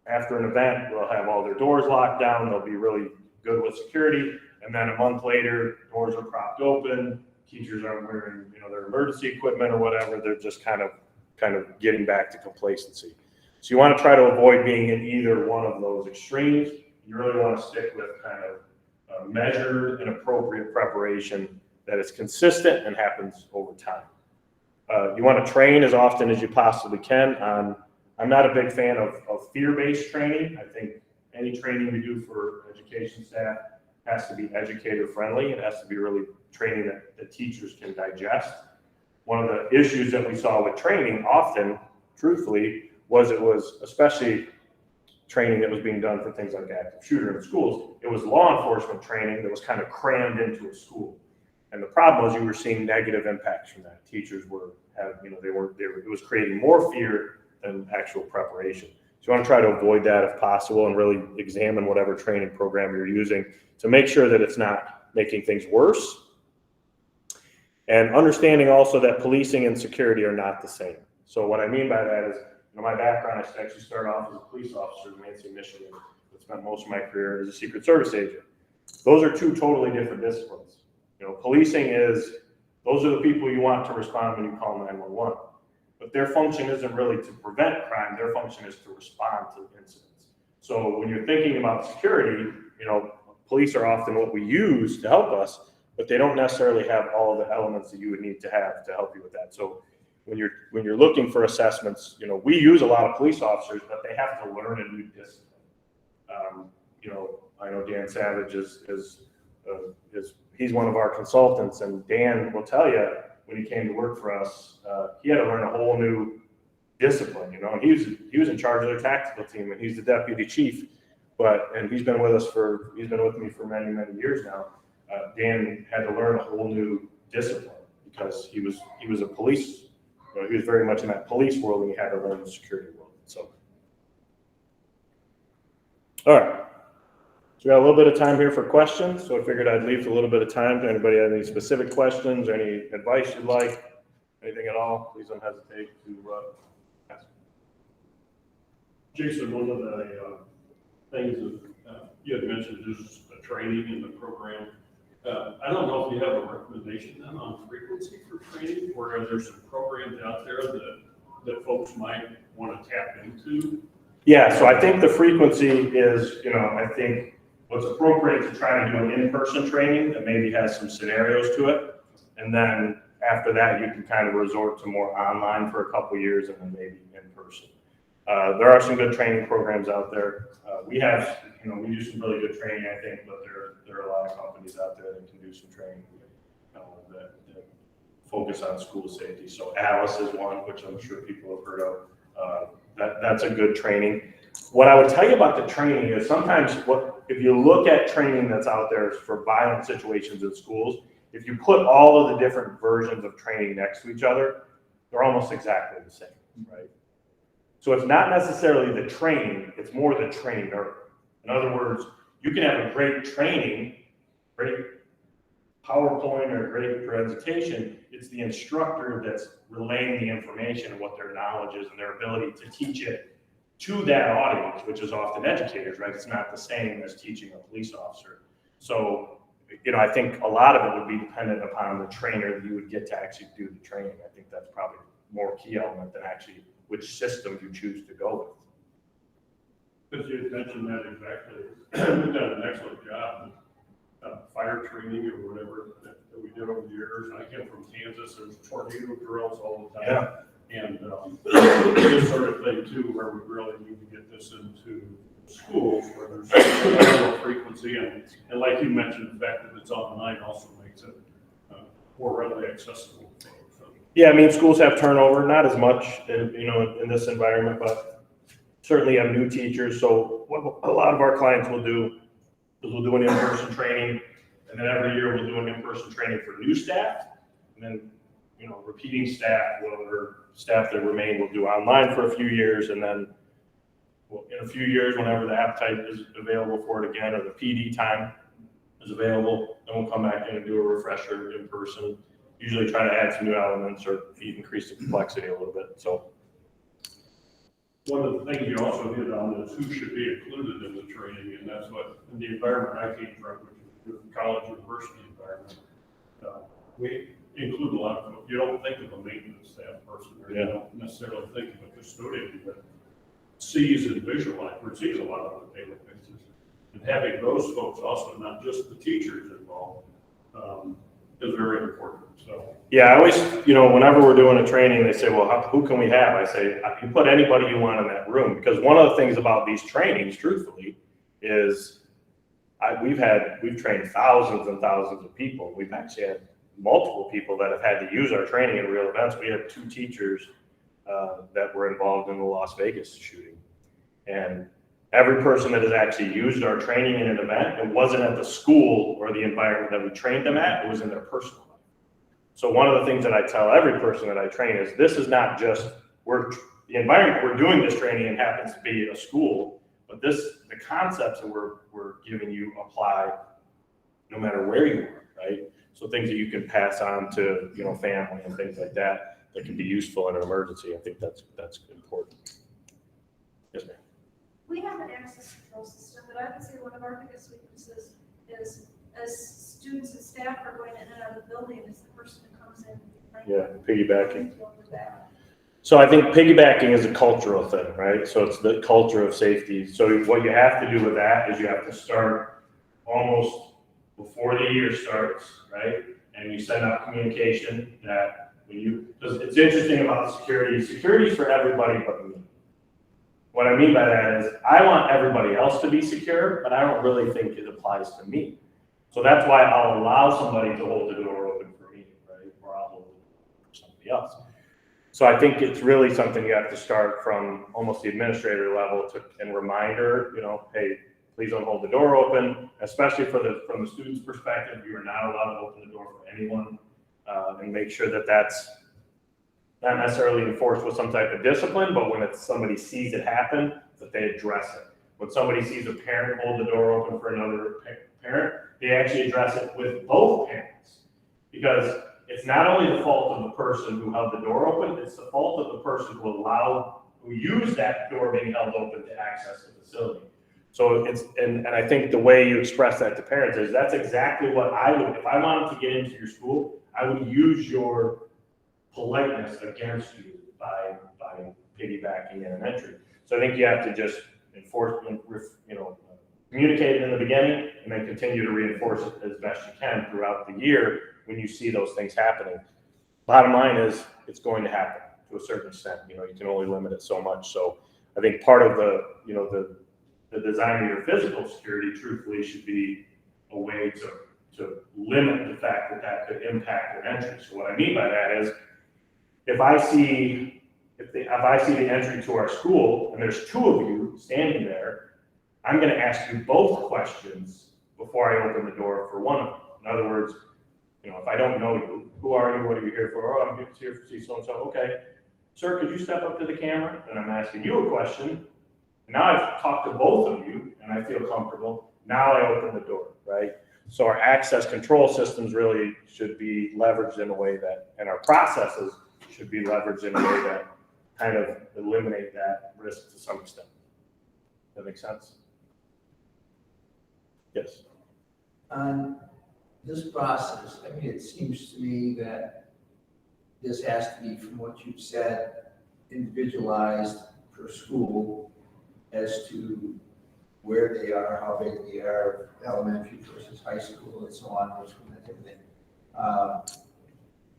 after an event, they'll have all their doors locked down. They'll be really good with security. And then a month later, doors are propped open. Teachers aren't wearing, their emergency equipment or whatever. They're just kind of getting back to complacency. So you want to try to avoid being in either one of those extremes. You really want to stick with kind of measured and appropriate preparation that is consistent and happens over time. You want to train as often as you possibly can. I'm not a big fan of fear-based training. I think any training we do for education staff has to be educator-friendly. It has to be really training that the teachers can digest. One of the issues that we saw with training often, truthfully, was it was especially training that was being done for things like active shooter in schools. It was law enforcement training that was kind of crammed into a school. And the problem was you were seeing negative impacts from that. Teachers it was creating more fear than actual preparation. So you want to try to avoid that if possible and really examine whatever training program you're using to make sure that it's not making things worse. And understanding also that policing and security are not the same. So what I mean by that is, my background, I actually started off as a police officer in Lansing, Michigan. I spent most of my career as a Secret Service agent. Those are two totally different disciplines. Policing those are the people you want to respond when you call 911. But their function isn't really to prevent crime. Their function is to respond to incidents. So when you're thinking about security, police are often what we use to help us, but they don't necessarily have all of the elements that you would need to have to help you with that. So when you're looking for assessments, we use a lot of police officers, but they have to learn a new discipline. I know Dan Savage he's one of our consultants, and Dan will tell you when he came to work for us, he had to learn a whole new discipline. And he was in charge of the tactical team, and he's the deputy chief. And he's been with me for many, many years now. Dan had to learn a whole new discipline because he was a police. He was very much in that police world, and he had to learn the security world. So, all right. So we got a little bit of time here for questions. So I figured I'd leave a little bit of time. Do anybody have any specific questions or any advice you'd like? Anything at all? Please don't hesitate to ask. Jason, one of the things that you had mentioned is the training in the program. I don't know if you have a recommendation then on frequency for training, or are there some programs out there that folks might want to tap into? Yeah, so I think the frequency is, I think what's appropriate to try to do an in-person training that maybe has some scenarios to it. And then after that, you can kind of resort to more online for a couple of years and then maybe in person. There are some good training programs out there. We do some really good training, I think, but there are a lot of companies out there that can do some training that focus on school safety. So Alice is one, which I'm sure people have heard of. That's a good training. What I would tell you about the training is sometimes if you look at training that's out there for violent situations in schools, if you put all of the different versions of training next to each other, they're almost exactly the same, right? So it's not necessarily the training, it's more the trainer. In other words, you can have a great training, great PowerPoint or great presentation. it's the instructor that's relaying the information and what their knowledge is and their ability to teach it to that audience, which is often educators, right? It's not the same as teaching a police officer. So, I think a lot of it would be dependent upon the trainer that you would get to actually do the training. I think that's probably more key element than actually which system you choose to go with. Because you had mentioned that exactly. We've done an excellent job of fire training or whatever that we did over the years. I came from Kansas, there's tornado drills all the time. And this sort of thing too, where we really need to get this into schools where there's a low frequency. And like you mentioned, the fact that it's online also makes it more readily accessible. So, Yeah, I mean, schools have turnover, not as much, in this environment, but certainly have new teachers. So what a lot of our clients will do is we'll do an in-person training, and then every year we'll do an in-person training for new staff, and then, repeating staff, or staff that remain, will do online for a few years, and then in a few years, whenever the appetite is available for it again, or the PD time is available, then we'll come back in and do a refresher in person. Usually try to add some new elements or increase the complexity a little bit. So one of the things you also hit on is who should be included in the training, and that's what, in the environment I came from, which is the college university environment, we include a lot of, you don't think of a maintenance staff person, or you don't necessarily think of a custodian that sees and receives a lot on a daily basis. And having those folks also, not just the teachers involved, is very important. So yeah, I always, whenever we're doing a training, they say, well, who can we have? I say, you put anybody you want in that room, because one of the things about these trainings, truthfully, is we've trained thousands and thousands of people. We've actually had multiple people that have had to use our training in real events. We had 2 teachers that were involved in the Las Vegas shooting. And every person that has actually used our training in an event, it wasn't at the school or the environment that we trained them at, it was in their personal life. So one of the things that I tell every person that I train is, this is not just, the environment we're doing this training in happens to be a school, but the concepts that we're giving you apply no matter where you are, right? So things that you can pass on to, family and things like that can be useful in an emergency. I think that's important. Yes, ma'am. We have an access control system, but I would say one of our biggest weaknesses is, as students and staff are going in and out of the building, is the person who comes in. Yeah, piggybacking. So I think piggybacking is a cultural thing, right? So it's the culture of safety. So what you have to do with that is you have to start almost before the year starts, right? And you send out communication that because it's interesting about security is for everybody but me. What I mean by that is, I want everybody else to be secure, but I don't really think it applies to me. So that's why I'll allow somebody to hold the door open for me, right? Or I'll hold it for somebody else. So I think it's really something you have to start from almost the administrator level and reminder, hey, please don't hold the door open, especially from the student's perspective. You are not allowed to open the door for anyone, and make sure that that's not necessarily enforced with some type of discipline, but when somebody sees it happen, that they address it. When somebody sees a parent hold the door open for another parent, they actually address it with both parents. Because it's not only the fault of the person who held the door open, it's the fault of the person who used that door being held open to access the facility. So and I think the way you express that to parents is, that's exactly what I would, if I wanted to get into your school, I would use your politeness against you by piggybacking in an entry. So I think you have to just communicate it in the beginning, and then continue to reinforce it as best you can throughout the year when you see those things happening. Bottom line is, it's going to happen to a certain extent. You can only limit it so much. So I think part of the design of your physical security, truthfully, should be a way to limit the fact that could impact your entry. So what I mean by that is, if I see the entry to our school and there's 2 of you standing there, I'm going to ask you both questions before I open the door for one of them. In other words, if I don't know you, who are you? What are you here for? Oh, I'm here to see so-and-so. Okay. Sir, could you step up to the camera? And I'm asking you a question. Now I've talked to both of you and I feel comfortable. Now I open the door, right? So our access control systems really should be leveraged in a way that, and our processes should be leveraged in a way that kind of eliminate that risk to some extent. That makes sense? Yes. On this process, I mean, it seems to me that this has to be, from what you've said, individualized per school as to where they are, how big they are, elementary versus high school, and so on, versus that type of thing.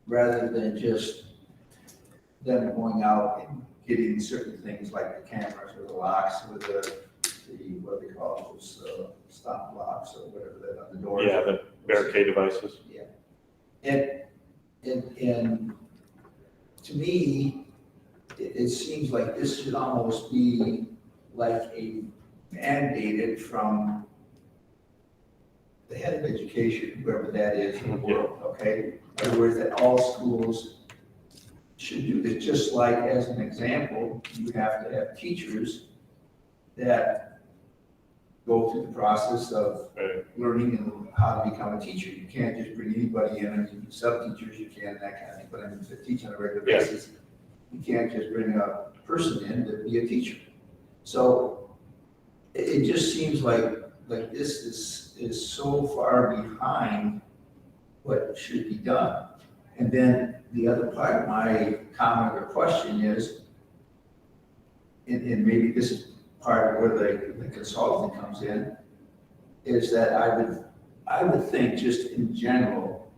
Rather than just them going out and getting certain things like the cameras or the locks or the what do they call those, stop locks or whatever that on the doors. Yeah, the barricade devices. Yeah. And to me, it seems like this should almost be like a mandated from the head of education, whoever that is in the world, okay? In other words, that all schools should do this, just like, as an example, you have to have teachers that go through the process of Right. learning and how to become a teacher. You can't just bring anybody in, I mean, sub-teachers you can, that kind of thing, but I mean, to teach on a regular Yeah. basis, you can't just bring a person in to be a teacher. So it just seems like this is so far behind what should be done. And then the other part of my comment or question is, and maybe this is part of where the consultant comes in, is that I would think just in general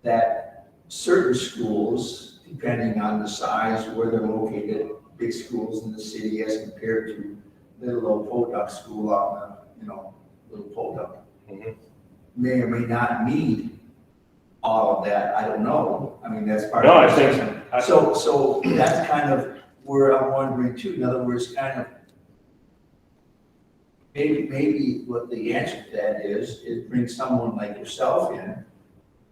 that certain schools, depending on the size, where they're located, big schools in the city as compared to little old Podunk school out in the, little Podunk, may or may not need all of that. I don't know. I mean, that's part No, of I the think, assessment. So that's kind of where I'm wondering too. In other words, kind of, maybe what the answer to that is bring someone like yourself in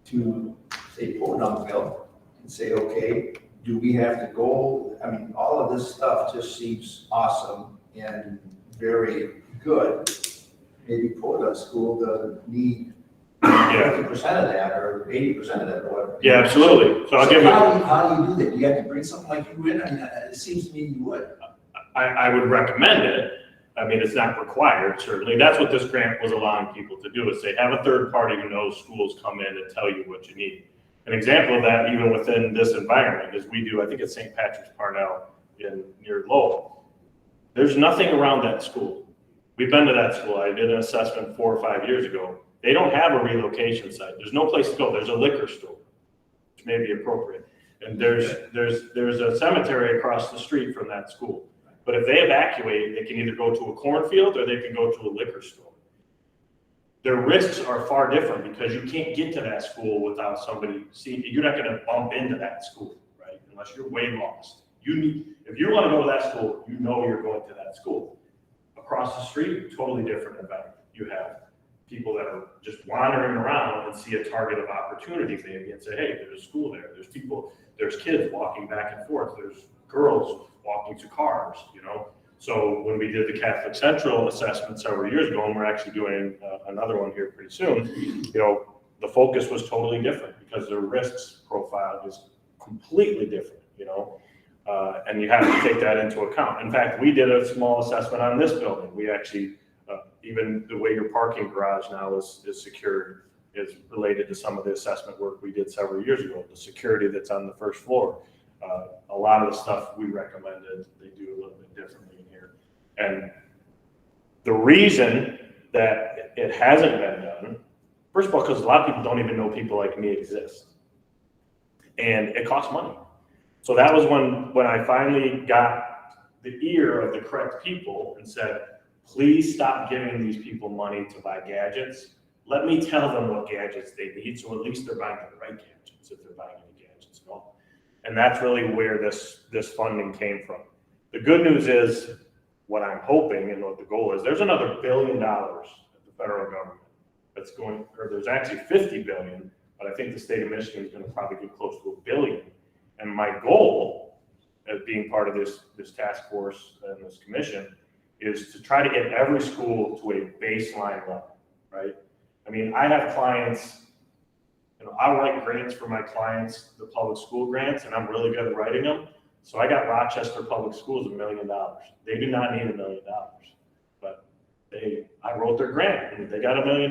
to, say, Podunkville and say, okay, do we have to go? I mean, all of this stuff just seems awesome and very good. Maybe Podunk School doesn't need 50% of that or 80% of that or whatever. yeah, absolutely. So I'll give you, How do you do that? Do you have to bring something like you in? I mean, it seems to me you would. I would recommend it. I mean, it's not required, certainly. That's what this grant was allowing people to do, is say, have a third party who knows schools come in and tell you what you need. An example of that, even within this environment, is we do, I think it's St. Patrick's Parnell near Lowell. There's nothing around that school. We've been to that school. I did an assessment 4 or 5 years ago. They don't have a relocation site. There's no place to go. There's a liquor store, which may be appropriate. And there's a cemetery across the street from that school. But if they evacuate, they can either go to a cornfield or they can go to a liquor store. Their risks are far different because you can't get to that school without somebody seeing. You're not going to bump into that school, right? Unless you're way lost. If you want to go to that school, you know you're going to that school. Across the street, totally different environment. You have people that are just wandering around and see a target of opportunity maybe and say, hey, there's a school there. There's people, there's kids walking back and forth. There's girls walking to cars, So when we did the Catholic Central assessment several years ago, and we're actually doing another one here pretty soon, the focus was totally different because the risks profile is completely different, and you have to take that into account. In fact, we did a small assessment on this building. We actually, even the way your parking garage now is secured is related to some of the assessment work we did several years ago, the security that's on the first floor. A lot of the stuff we recommended, they do a little bit differently in here. And the reason that it hasn't been done, first of all, because a lot of people don't even know people like me exist. And it costs money. So that was when I finally got the ear of the correct people and said, please stop giving these people money to buy gadgets. Let me tell them what gadgets they need, so at least they're buying the right gadgets if they're buying any gadgets at all. And that's really where this funding came from. The good news is, what I'm hoping and what the goal is, there's another $1 billion at the federal government that's going, or there's actually $50 billion, but I think the state of Michigan is going to probably get close to $1 billion. And my goal, as being part of this task force and this commission, is to try to get every school to a baseline level, right? I mean, I have clients, you know, I write grants for my clients, the public school grants, and I'm really good at writing them. So I got Rochester Public Schools $1 million. They do not need $1 million, but I wrote their grant and they got $1 million.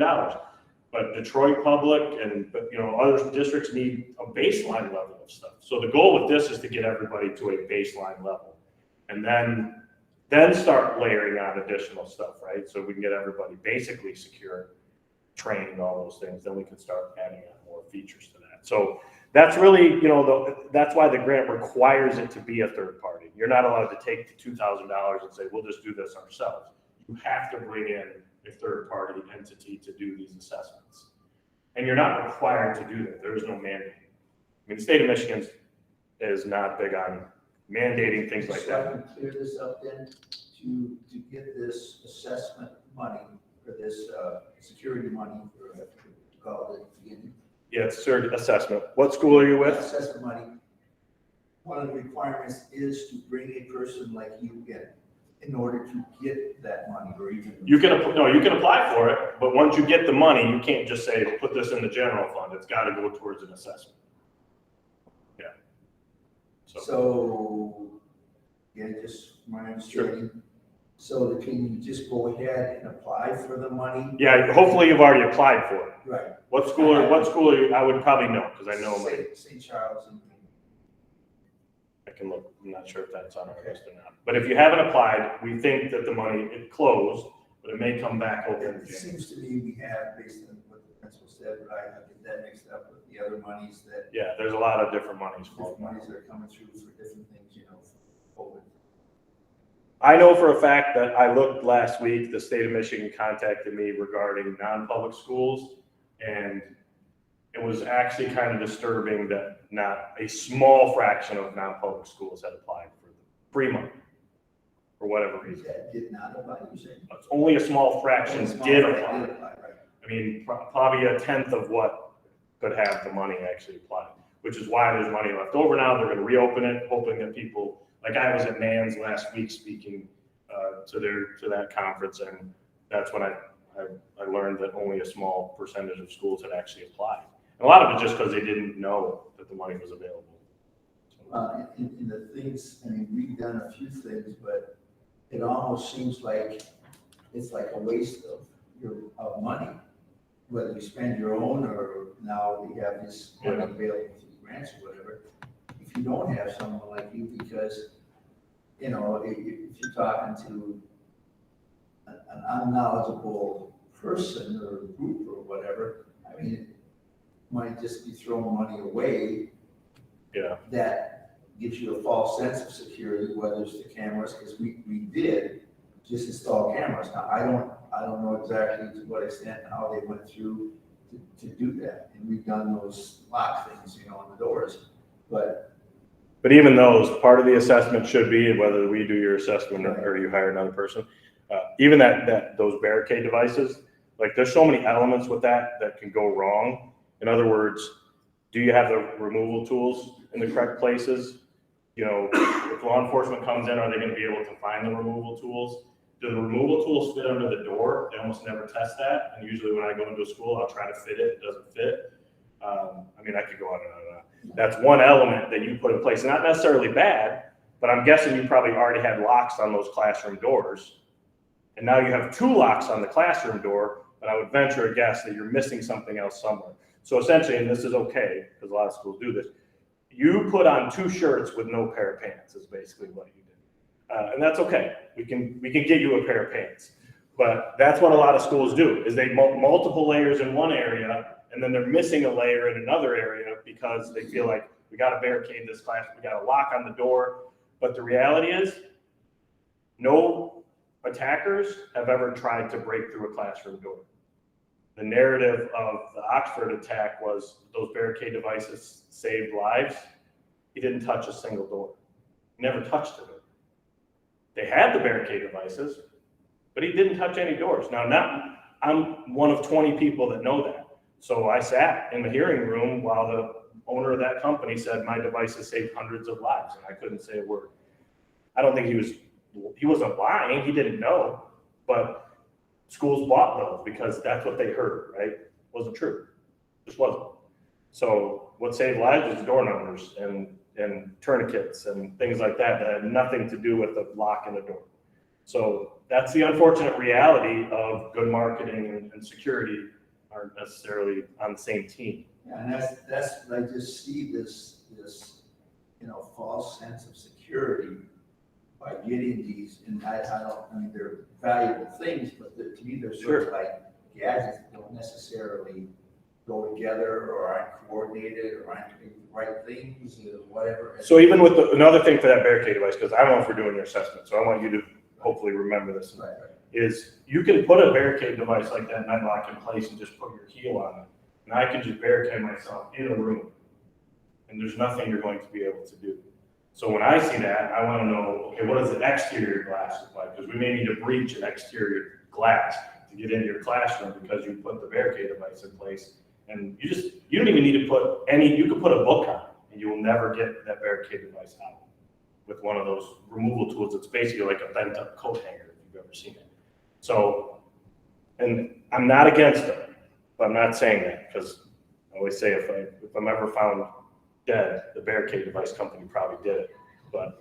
But Detroit Public but you know, other districts need a baseline level of stuff. So the goal with this is to get everybody to a baseline level, and then start layering on additional stuff, right? So we can get everybody basically secure, trained, all those things. Then we can start adding on more features to that. So that's really, you know, that's why the grant requires it to be a third party. You're not allowed to take the $2,000 and say, we'll just do this ourselves. You have to bring in a third party entity to do these assessments. And you're not required to do that. There is no mandate. I mean, the state of Michigan is not big on mandating things like So I that. can clear this up then, to get this assessment money, or this security money, or whatever you call it again. Yeah, it's cert assessment. What school are you with? Assessment money, one of the requirements is to bring a person like you in order to get that money, or even. You can apply for it, but once you get the money, you can't just say, put this in the general fund. It's got to go towards an assessment. Yeah. So, yeah, just my understanding. So can you just go ahead and apply for the money? Yeah, hopefully you've already applied for it. Right. What school are you? I would probably know, because I know my, St. Charles. I can look, I'm not sure if that's on our list or not. But if you haven't applied, we think that the money, it closed, but it may come back open in It January. seems to me we have, based on what the principal said, but I get that mixed up with the other monies that, Yeah, there's a lot of different monies different flowing. monies that are coming through for different things, you know, for COVID. I know for a fact that I looked last week, the state of Michigan contacted me regarding non-public schools, and it was actually kind of disturbing that not a small fraction of non-public schools had applied for the free money, for whatever reason. That did not apply, you say? It's only a small fraction did apply. Right. I mean, probably a tenth of what could have the money actually applied, which is why there's money left over now. They're gonna reopen it, hoping that people, like I was at NANS last week speaking to that conference, and that's when I learned that only a small percentage of schools had actually applied. And a lot of it just because they didn't know that the money was available. In the things, I mean, we've done a few things, but it almost seems like it's like a waste of money, whether you spend your own or now we have this money available through grants or whatever. If you don't have someone like you, because, you know, if you're talking to an unknowledgeable person or group or whatever, I mean, it might just be throwing money away. Yeah. That gives you a false sense of security, whether it's the cameras, because we did just install cameras. Now, I don't know exactly to what extent and how they went through to do that. And we've done those lock things, you know, on the doors, but even those, part of the assessment should be whether we do your assessment or you hire another person. Even those barricade devices, like there's so many elements with that can go wrong. In other words, do you have the removal tools in the correct places? You know, if law enforcement comes in, are they going to be able to find the removal tools? Do the removal tools fit under the door? They almost never test that. And usually when I go into a school, I'll try to fit it. It doesn't fit. I mean, I could go on and on and on. That's one element that you put in place. Not necessarily bad, but I'm guessing you probably already had locks on those classroom doors. And now you have 2 locks on the classroom door, but I would venture a guess that you're missing something else somewhere. So essentially, and this is okay, because a lot of schools do this, you put on 2 shirts with no pair of pants is basically what you did. And that's okay. We can get you a pair of pants. But that's what a lot of schools do, is they multiple layers in one area, and then they're missing a layer in another area because they feel like we got to barricade this class, we got a lock on the door. But the reality is, no attackers have ever tried to break through a classroom door. The narrative of the Oxford attack was those barricade devices saved lives. He didn't touch a single door. He never touched a door. They had the barricade devices, but he didn't touch any doors. Now, I'm one of 20 people that know that. So I sat in the hearing room while the owner of that company said my devices saved hundreds of lives, and I couldn't say a word. I don't think he wasn't lying. He didn't know, but schools bought those because that's what they heard, right? Wasn't true, just wasn't. So what saved lives is door numbers and tourniquets and things like that had nothing to do with the lock in the door. So that's the unfortunate reality of good marketing and security aren't necessarily on the same team. Yeah, and that's what I just see this, false sense of security by getting these, and I mean, they're valuable things, but to me, they're sort of like gadgets that don't necessarily go together or aren't coordinated or aren't doing the right things or whatever. So even with another thing for that barricade device, because I don't know if we're doing your assessment, so I want you to hopefully remember this, Right. is you can put a barricade device like that night lock in place and just put your heel on it. And I can just barricade myself in a room. And there's nothing you're going to be able to do. So when I see that, I want to know, okay, what does an exterior glass look like? Because we may need to breach an exterior glass to get into your classroom because you put the barricade device in place. And you don't even need to put you could put a book on it and you will never get that barricade device out with one of those removal tools. It's basically like a bent up coat hanger if you've ever seen it. So, and I'm not against it, but I'm not saying that because I always say if I'm ever found dead, the barricade device company probably did it. But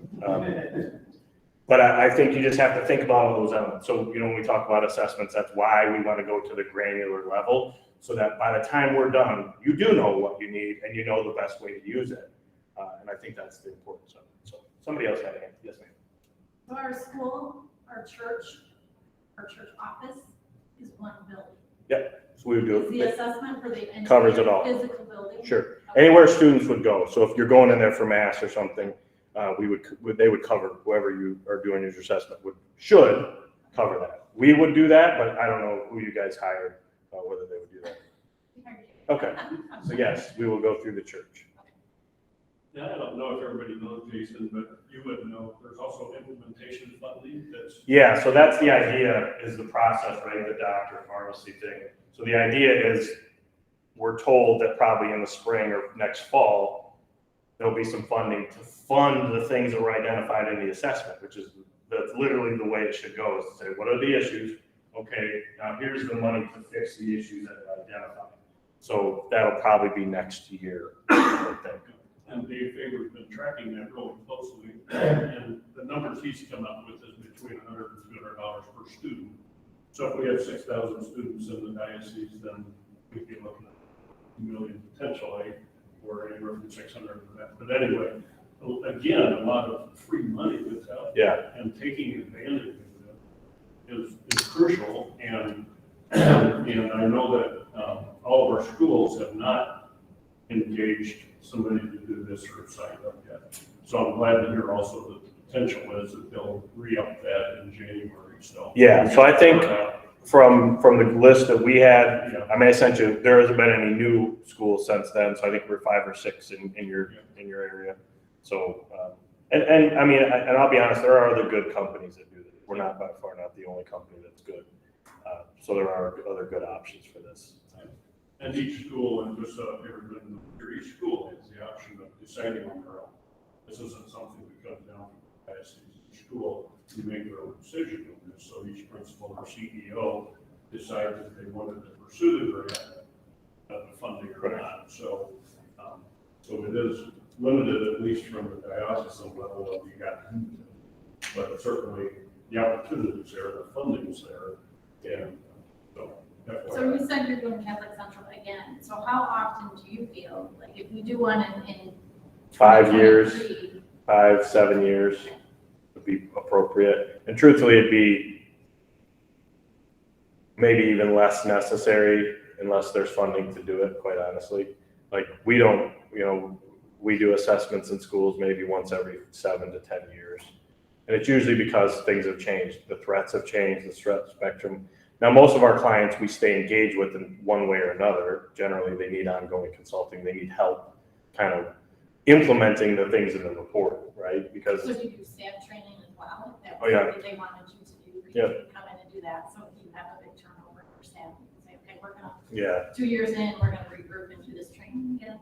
I think you just have to think about all those elements. So, when we talk about assessments, that's why we want to go to the granular level so that by the time we're done, you do know what you need and you know the best way to use it. And I think that's the importance of it. So somebody else had a hand. Yes, ma'am. So our school, our church office is one building. So we would do Is the assessment for the entire Covers it all. physical building? Sure. Okay. Anywhere students would go. So if you're going in there for mass or something, they would cover whoever you are doing your assessment should cover that. We would do that, but I don't know who you guys hired, whether they would do that. Okay. So yes, we will go through the church. Yeah, I don't know if everybody knows, Jason, but you would know, there's also implementation funding that's. Yeah, so that's the idea, is the process, right, the doctor pharmacy thing. So the idea is, we're told that probably in the spring or next fall, there'll be some funding to fund the things that were identified in the assessment, that's literally the way it should go, is to say, what are the issues? Okay, now here's the money to fix the issues that are identified. So that'll probably be next year, I think. And Dave Faber's been tracking that really closely, and the numbers he's come up with is between $100 and $200 per student. So if we have 6,000 students in the diocese, then we'd be looking at $2 million potentially, or anywhere from 600 to that. But anyway, again, a lot of free money that's out there, and taking advantage of it is crucial. And I know that all of our schools have not engaged somebody to do this or signed up yet. So I'm glad to hear also that the potential is that they'll re-up that in January. So I think from the list that we had, I mean, I sent you, there hasn't been any new schools since then, so I think we're 5 or 6 in your area. So, and I mean, and I'll be honest, there are other good companies that do this. We're not by far not the only company that's good. So there are other good options for this. And each school, and just so everybody knows, each school has the option of deciding on their own. This isn't something that comes down from the diocese. Each school can make their own decision on this. So each principal or CEO decides if they wanted to pursue the grant, the funding or not. So, so it is limited, at least from the diocesan level, of you got to do it. But certainly the opportunity's there, the funding's there, and so. So you said you're doing Catholic Central again, so how often do you feel, like if we do one in 5 years, 2023, 5, 7 years would be appropriate. And truthfully, it'd be maybe even less necessary unless there's funding to do it, quite honestly. Like we don't, we do assessments in schools maybe once every 7 to 10 years. And it's usually because things have changed. The threats have changed, the threat spectrum. Now, most of our clients we stay engaged with in one way or another. Generally, they need ongoing consulting. They need help kind of implementing the things in the report, right? Because so do you do staff training as well? If that Oh, yeah. was something they wanted you to do, could Yeah. you come in and do that? So if you have a big turnover for staff, you can say, okay, we're gonna, yeah, 2 years in, we're gonna regroup and do this training again.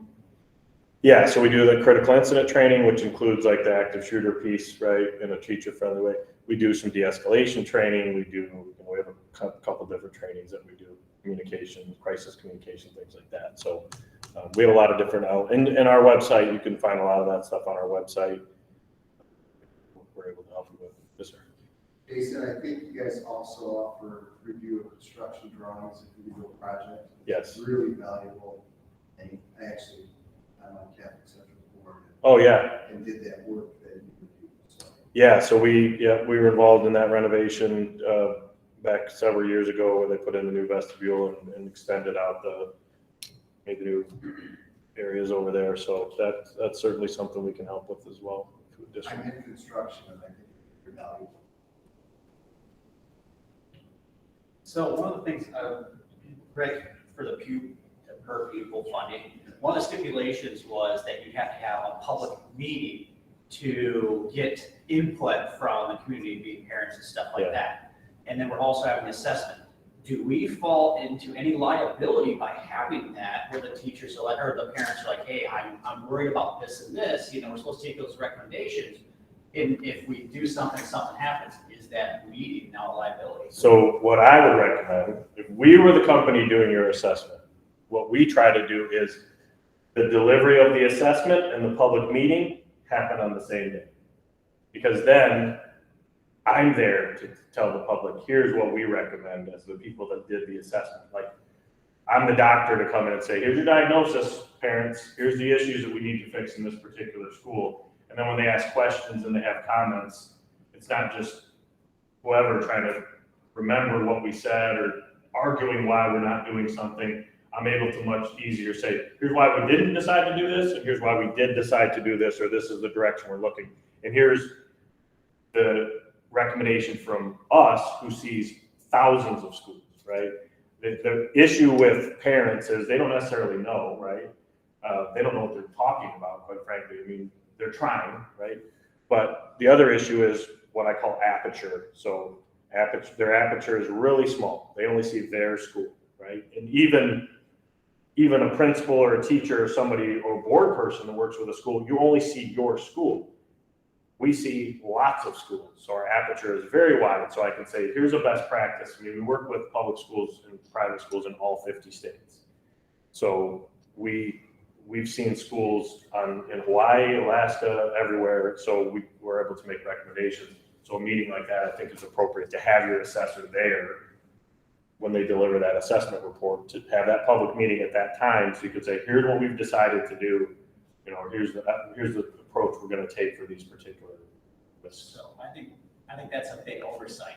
Yeah, so we do the critical incident training, which includes like the active shooter piece, right, in a teacher-friendly way. We do some de-escalation training. We have a couple different trainings that we do, communication, crisis communication, things like that. So we have a lot of different, in our website, you can find a lot of that stuff on our website. We're able to help you with. Yes, sir. Jason, I think you guys also offer review of construction drawings if you do a project. Yes. It's really valuable, and I'm on Catholic Central Board. Oh, yeah. And did that work that you reviewed, so. Yeah, so we were involved in that renovation back several years ago where they put in the new vestibule and extended out made the new areas over there. So that's certainly something we can help with as well. I'm in construction, and I think it's valuable. So one of the things, Rick, for the per pupil funding, one of the stipulations was that you have to have a public meeting to get input from the community, being parents and stuff like that. And then we're also having an assessment. Do we fall into any liability by having that, where the teachers are like, or the parents are like, hey, I'm worried about this and this, we're supposed to take those recommendations. And if we do something happens, is that meeting now a liability? So what I would recommend, if we were the company doing your assessment, what we try to do is the delivery of the assessment and the public meeting happen on the same day. Because then I'm there to tell the public, here's what we recommend as the people that did the assessment. Like, I'm the doctor to come in and say, here's your diagnosis, parents, here's the issues that we need to fix in this particular school. And then when they ask questions and they have comments, it's not just whoever trying to remember what we said or arguing why we're not doing something. I'm able to much easier say, here's why we didn't decide to do this, and here's why we did decide to do this, or this is the direction we're looking. And here's the recommendation from us, who sees thousands of schools, right? The issue with parents is they don't necessarily know, right? They don't know what they're talking about, quite frankly. I mean, they're trying, right? But the other issue is what I call aperture. So their aperture is really small. They only see their school, right? And even a principal or a teacher or somebody or a board person that works with a school, you only see your school. We see lots of schools, so our aperture is very wide. So I can say, here's a best practice. I mean, we work with public schools and private schools in all 50 states. So we've seen schools in Hawaii, Alaska, everywhere. So we're able to make recommendations. So a meeting like that, I think, is appropriate to have your assessor there when they deliver that assessment report, to have that public meeting at that time. So you could say, here's what we've decided to do. Here's the approach we're going to take for these particular lists. So I think that's a big oversight.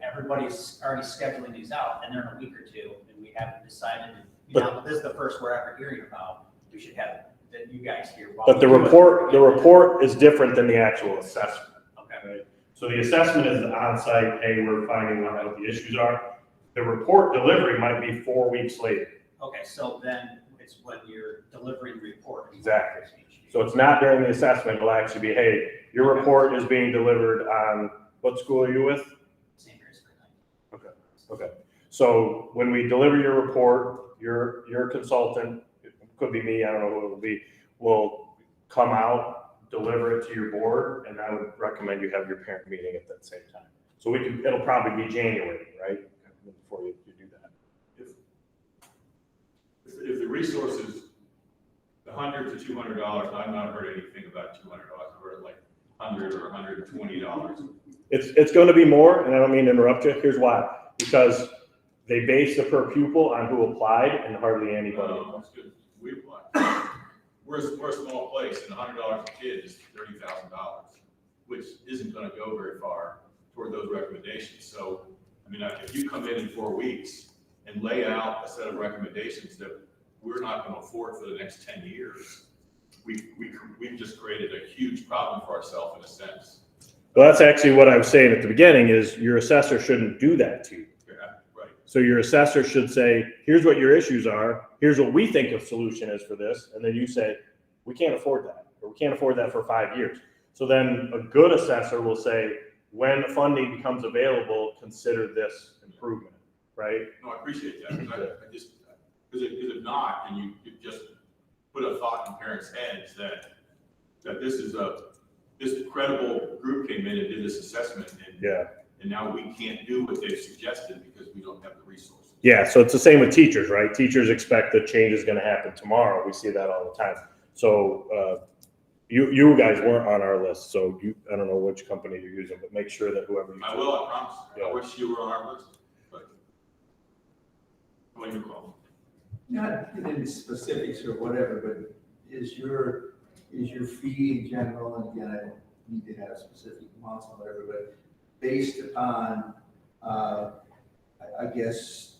Everybody's already scheduling these out, and they're in a week or two, and we haven't decided. This is the first we're ever hearing about. We should have you guys here. But the report is different than the actual assessment. Okay. Right? So the assessment is on-site. Hey, we're finding out what the issues are. The report delivery might be 4 weeks later. Okay, so then it's when you're delivering the report. Exactly. So it's not during the assessment. It'll actually be, hey, your report is being delivered on, what school are you with? St. Mary's for Okay. Okay. So when we deliver your report, your consultant, it could be me, I don't know who it will be, will come out, deliver it to your board, and I would recommend you have your parent meeting at that same time. So it'll probably be January, right? Before you do that. If the resource is $100 to $200, I've not heard anything about $200. I've heard like $100 or $120. It's going to be more, and I don't mean to interrupt you. Here's why. Because they base the per pupil on who applied, and hardly anybody. That's good. We apply. We're a small place, and $100 a kid is $30,000, which isn't going to go very far toward those recommendations. So, I mean, if you come in 4 weeks and lay out a set of recommendations that we're not going to afford for the next 10 years, we've just created a huge problem for ourselves in a sense. Well, that's actually what I was saying at the beginning, is your assessor shouldn't do that to you. Yeah, right. So your assessor should say, here's what your issues are, here's what we think a solution is for this, and then you say, we can't afford that, or we can't afford that for 5 years. So then a good assessor will say, when funding becomes available, consider this improvement, right? No, I appreciate that. Because if not, and you just put a thought in parents' heads that this credible group came in and did this assessment, Yeah. and now we can't do what they've suggested because we don't have the resources. Yeah, so it's the same with teachers, right? Teachers expect that change is gonna happen tomorrow. We see that all the time. So, you guys weren't on our list, so I don't know which company you're using, but make sure that whoever you. I will, I promise. Yeah. I wish you were on our list, but when you call. Not in any specifics or whatever, but is your fee in general, and again, I don't need to have specific amounts or whatever, but based upon, I guess,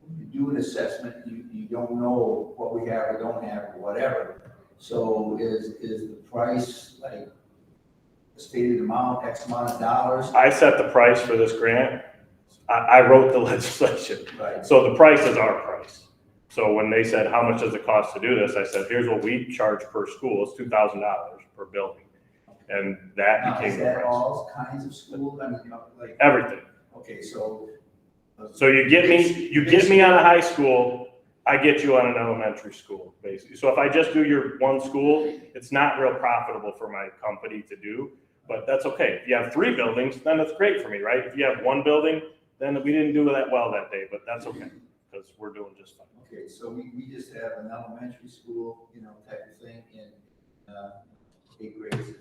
when you do an assessment, you don't know what we have or don't have or whatever. So is the price like a stated amount, X amount of dollars? I set the price for this grant. I wrote the legislation. Right. So the price is our price. So when they said, how much does it cost to do this? I said, here's what we charge per school. It's $2,000 per building. And that Now, is became the that price. all kinds of schools? I mean, like, Everything. okay, so. So you get me on a high school, I get you on an elementary school, basically. So if I just do your one school, it's not real profitable for my company to do, but that's okay. If you have 3 buildings, then it's great for me, right? If you have 1 building, then we didn't do that well that day, but that's okay, because we're doing just fine. Okay, so we just have an elementary school, type of thing in, 8th grade.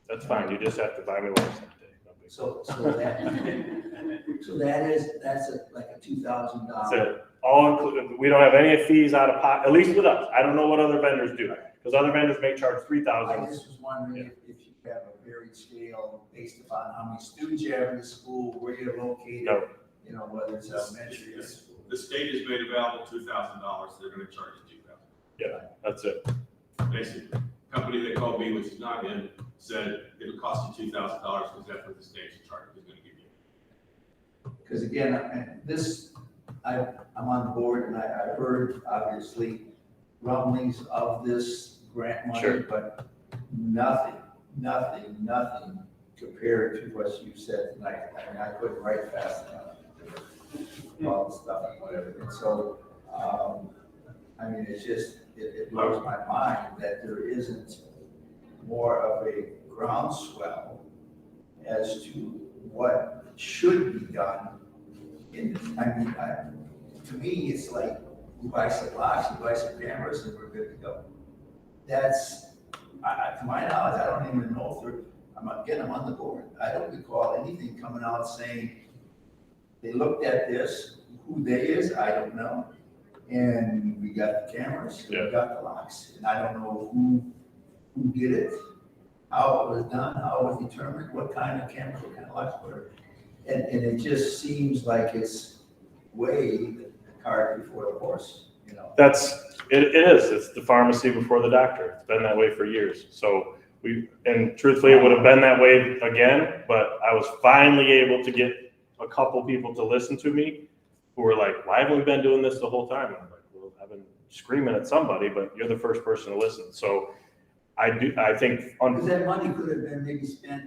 That's fine, you just have to buy me lunch that day. No big deal. So that's like a $2,000. That's it. All included. We don't have any fees out of pocket, at least with us. I don't know what other vendors do, because other vendors may charge I $3,000. just was wondering if you have a varied scale based upon how many students you have in the school, where you're located. No. Whether it's elementary or school. The state has made available $2,000, they're gonna charge you $2,000. That's it. Basically, company that called me, which is not in, said it'll cost you $2,000 because that's what the state's charge is gonna give you. Because again, I'm on board and I heard obviously rumblings of this grant money, Sure. but nothing compared to what you said tonight. I mean, I couldn't write fast enough. All the stuff and whatever. And so, I mean, it blows my mind that there isn't more of a groundswell as to what should be done. To me, it's like, you buy some locks, you buy some cameras, and we're good to go. That's, to my knowledge, I don't even know if I'm on the board. I don't recall anything coming out saying, they looked at this, who they is, I don't know. And we got the cameras, we got the locks, and I don't know who did it, how it was done, how it was determined, what kind of cameras, what kind of locks, whatever. And it just seems like it's way the cart before the horse, It is. It's the pharmacy before the doctor. It's been that way for years. So and truthfully, it would have been that way again, but I was finally able to get a couple people to listen to me who were like, why haven't we been doing this the whole time? And I'm like, well, I've been screaming at somebody, but you're the first person to listen. So I think because that money could have been maybe spent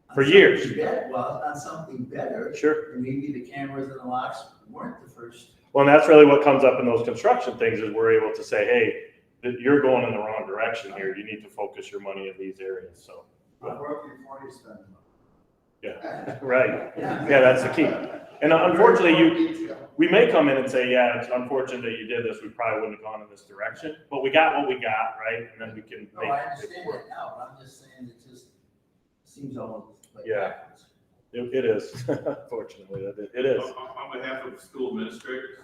on For years. something better. Well, on something better, sure. and maybe the cameras and the locks weren't the first. Well, and that's really what comes up in those construction things is we're able to say, hey, you're going in the wrong direction here. You need to focus your money in these areas. So, Work before you spend money. yeah, right. Yeah, that's the key. And unfortunately, we may come in and say, yeah, it's unfortunate that you did this. We probably wouldn't have gone in this direction, but we got what we got, right? And then we can No, make I it understand work. that now, but I'm just saying it just seems almost like Yeah. backwards. It is, unfortunately, it is. On behalf of school administrators,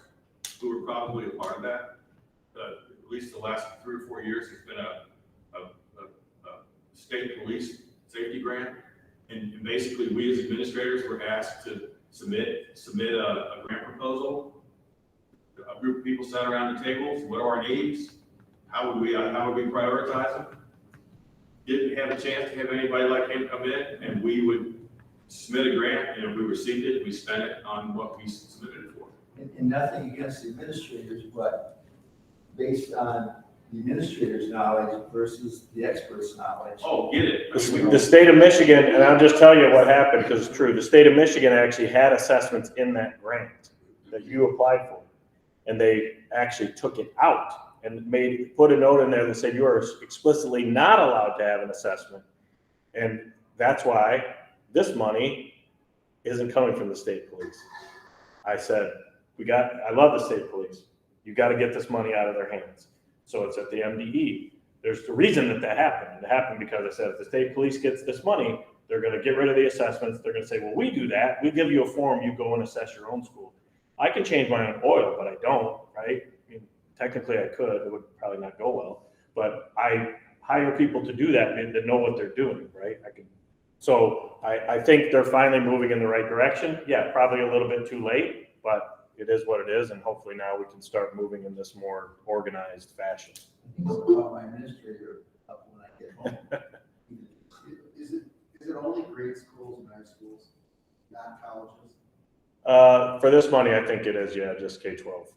who were probably a part of that, at least the last 3 or 4 years, it's been a state police safety grant. And basically, we as administrators were asked to submit a grant proposal. A group of people sat around the tables, what are our needs? How would we prioritize them? Didn't have a chance to have anybody like him come in, and we would submit a grant, and if we received it, we spent it on what we submitted it for. And nothing against the administrators, but based on the administrator's knowledge versus the expert's knowledge. Oh, get it. The state of Michigan, and I'll just tell you what happened because it's true. The state of Michigan actually had assessments in that grant that you applied for. And they actually took it out and put a note in there that said you are explicitly not allowed to have an assessment. And that's why this money isn't coming from the state police. I said, I love the state police. You got to get this money out of their hands. So it's at the MDE. There's the reason that happened. It happened because I said, if the state police gets this money, they're going to get rid of the assessments. They're going to say, well, we do that. We give you a form. You go and assess your own school. I can change my own oil, but I don't, right? I mean, technically I could. It would probably not go well. But I hire people to do that and that know what they're doing, right? So I think they're finally moving in the right direction. Yeah, probably a little bit too late, but it is what it is. And hopefully now we can start moving in this more organized fashion. I'll call my administrator up when I get home. Is it only grade schools and high schools, not colleges? For this money, I think it is, yeah, just K-12.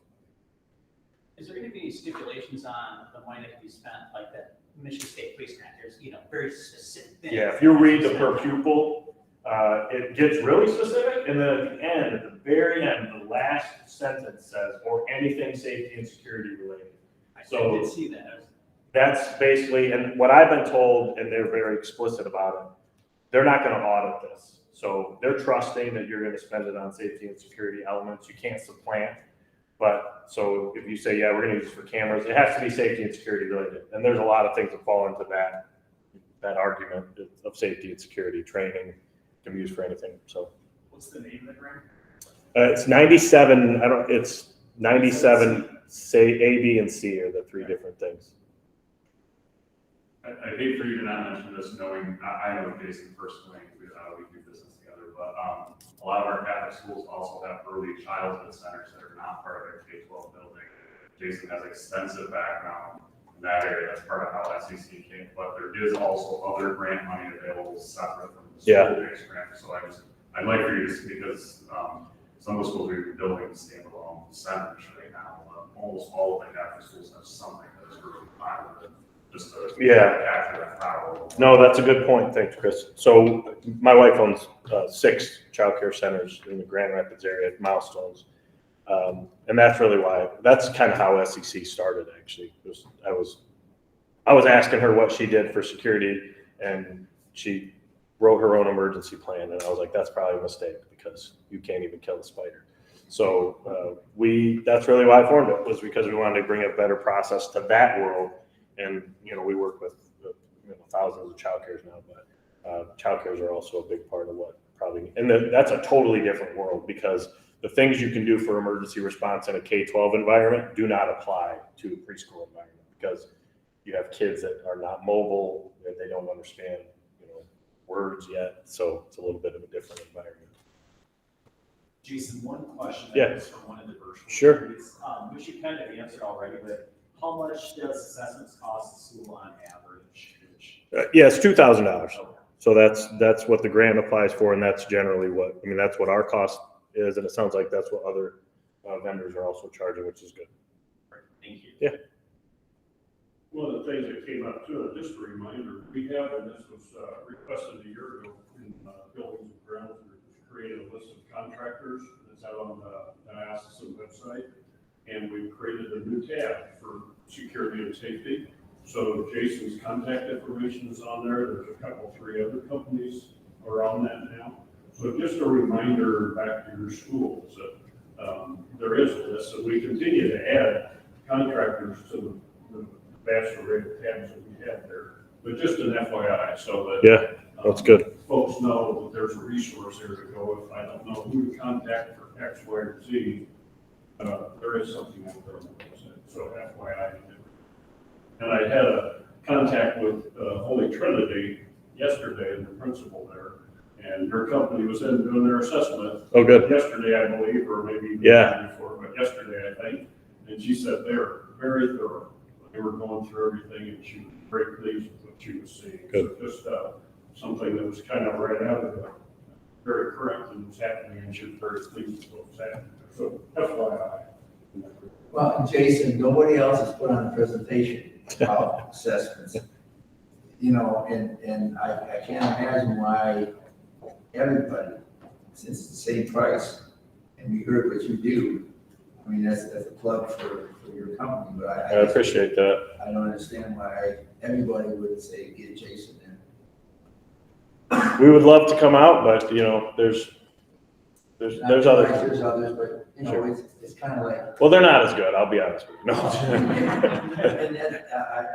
Is there going to be any stipulations on the money that can be spent, like that Michigan State Police Grant? There's, very specific things. Yeah, if you read the per pupil, it gets really specific, and then at the end, at the very end, the last sentence says, or anything safety and security related. I So- did see that. That's basically, and what I've been told, and they're very explicit about it, they're not gonna audit this. So they're trusting that you're gonna spend it on safety and security elements. You can't supplant. But, so if you say, yeah, we're gonna use it for cameras, it has to be safety and security related. And there's a lot of things that fall into that argument of safety and security. Training can be used for anything, so. What's the name of the grant? It's 97, it's 97, say A, B, and C are the three different things. I hate for you to not mention this, knowing, I know Jason personally, we do business together, but a lot of our Catholic schools also have early childhood centers that are not part of their K-12 building. Jason has extensive background in that area, that's part of how SEC came, but there is also other grant money available separate from the school-based grant. So I'd like for you to, because some of the schools are building standalone centers right now, almost all of the Catholic schools have something that is really violent. Just to capture that power. No, that's a good point. Thanks, Chris. So my wife owns 6 childcare centers in the Grand Rapids area, Milestones. And that's really why, that's kind of how SEC started, actually. I was asking her what she did for security, and she wrote her own emergency plan. And I was like, that's probably a mistake because you can't even kill the spider. So that's really why I formed it, was because we wanted to bring a better process to that world. And, we work with thousands of childcares now, but childcares are also a big part of what probably, and that's a totally different world because the things you can do for emergency response in a K-12 environment do not apply to a preschool environment because you have kids that are not mobile, and they don't understand, words yet. So it's a little bit of a different environment. Jason, one question. Yeah. That was from one of the virtual. Sure. series, which you kind of answered already, but how much does assessments cost the school on average? Yeah, it's $2,000. So that's what the grant applies for, and that's generally that's what our cost is, and it sounds like that's what other vendors are also charging, which is good. Right, thank you. Yeah. One of the things that came up too, just a reminder, we have, and this was requested a year ago in Buildings and Grounds, we created a list of contractors that's out on the IASSA website, and we've created a new tab for security and safety. So Jason's contact information is on there. There's a couple, 3 other companies are on that now. So just a reminder back to your schools that there is a list, that we continue to add contractors to the vast array of tabs that we have there. But just an FYI, so that That's good. folks know that there's a resource there to go. If I don't know who to contact for X, Y, or Z, there is something out there on the website. So FYI. And I had a contact with Holy Trinity yesterday, the principal there, and her company was in doing their assessment. Oh, good. Yesterday, I believe, or maybe the Yeah. day before, but yesterday, I think. And she said they were very thorough. They were going through everything, and she was very pleased with what she was seeing. Good. So just something that was kind of right out of the, very correct and was happening, and she was very pleased with what was happening. So FYI. Well, Jason, nobody else has put on a presentation about assessments. And I can't imagine why everybody, since it's the same price, and we heard what you do, I mean, that's a plug for your company, but I appreciate that. I don't understand why everybody would say, get Jason in. We would love to come out, but you know, there's Not other. like There's others, but, you know, it's kind of like, Well, they're not as good. I'll be honest with you. No. and that,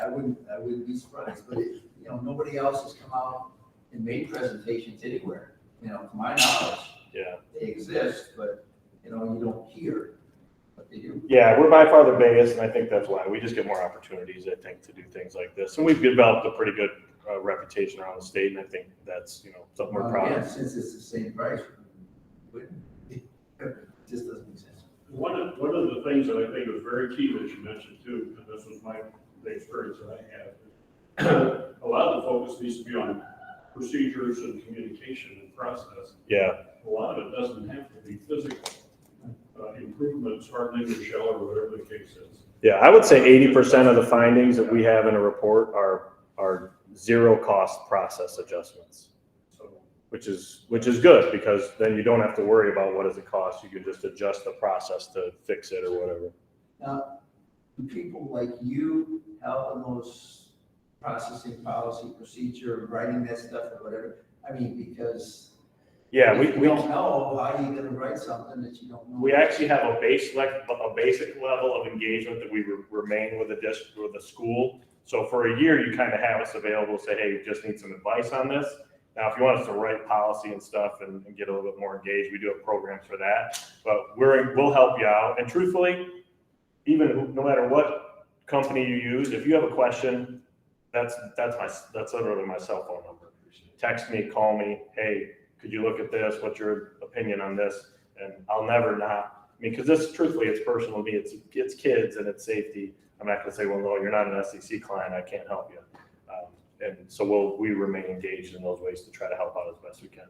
I wouldn't be surprised, but it, you know, nobody else has come out and made presentations anywhere. You know, to my knowledge, Yeah. they exist, but, you know, you don't hear what they do. Yeah, we're by far the biggest, and I think that's why we just get more opportunities, I think, to do things like this. And we've developed a pretty good reputation around the state, and I think that's, you know, something we're Well, proud again, of. since it's the same price, it just doesn't make sense. One of the things that I think is very key that you mentioned too, and this was the experience that I had, a lot of the focus needs to be on procedures and communication and process. Yeah, A lot of it doesn't have to be physical. Improvements, hardening the shell or whatever the case is. yeah, I would say 80% of the findings that we have in a report are zero cost process adjustments, So which is good, because then you don't have to worry about what does it cost. You can just adjust the process to fix it or whatever. Now, do people like you help in those processing policy procedure, writing that stuff or whatever? I mean, because Yeah, if you don't know, how are you gonna write something that you don't know? we actually have a basic level of engagement that we remain with the school. So for a year, you kind of have us available, say, hey, we just need some advice on this. Now, if you want us to write policy and stuff and get a little bit more engaged, we do have programs for that. But we'll help you out. And truthfully, even no matter what company you use, if you have a question, that's literally my cell phone number. Text me, call me, hey, could you look at this? What's your opinion on this? And I'll never not, I mean, because this, truthfully, it's personal to me. It's kids and it's safety. I'm not going to say, well, no, you're not an SEC client. I can't help you. And so we remain engaged in those ways to try to help out as best we can.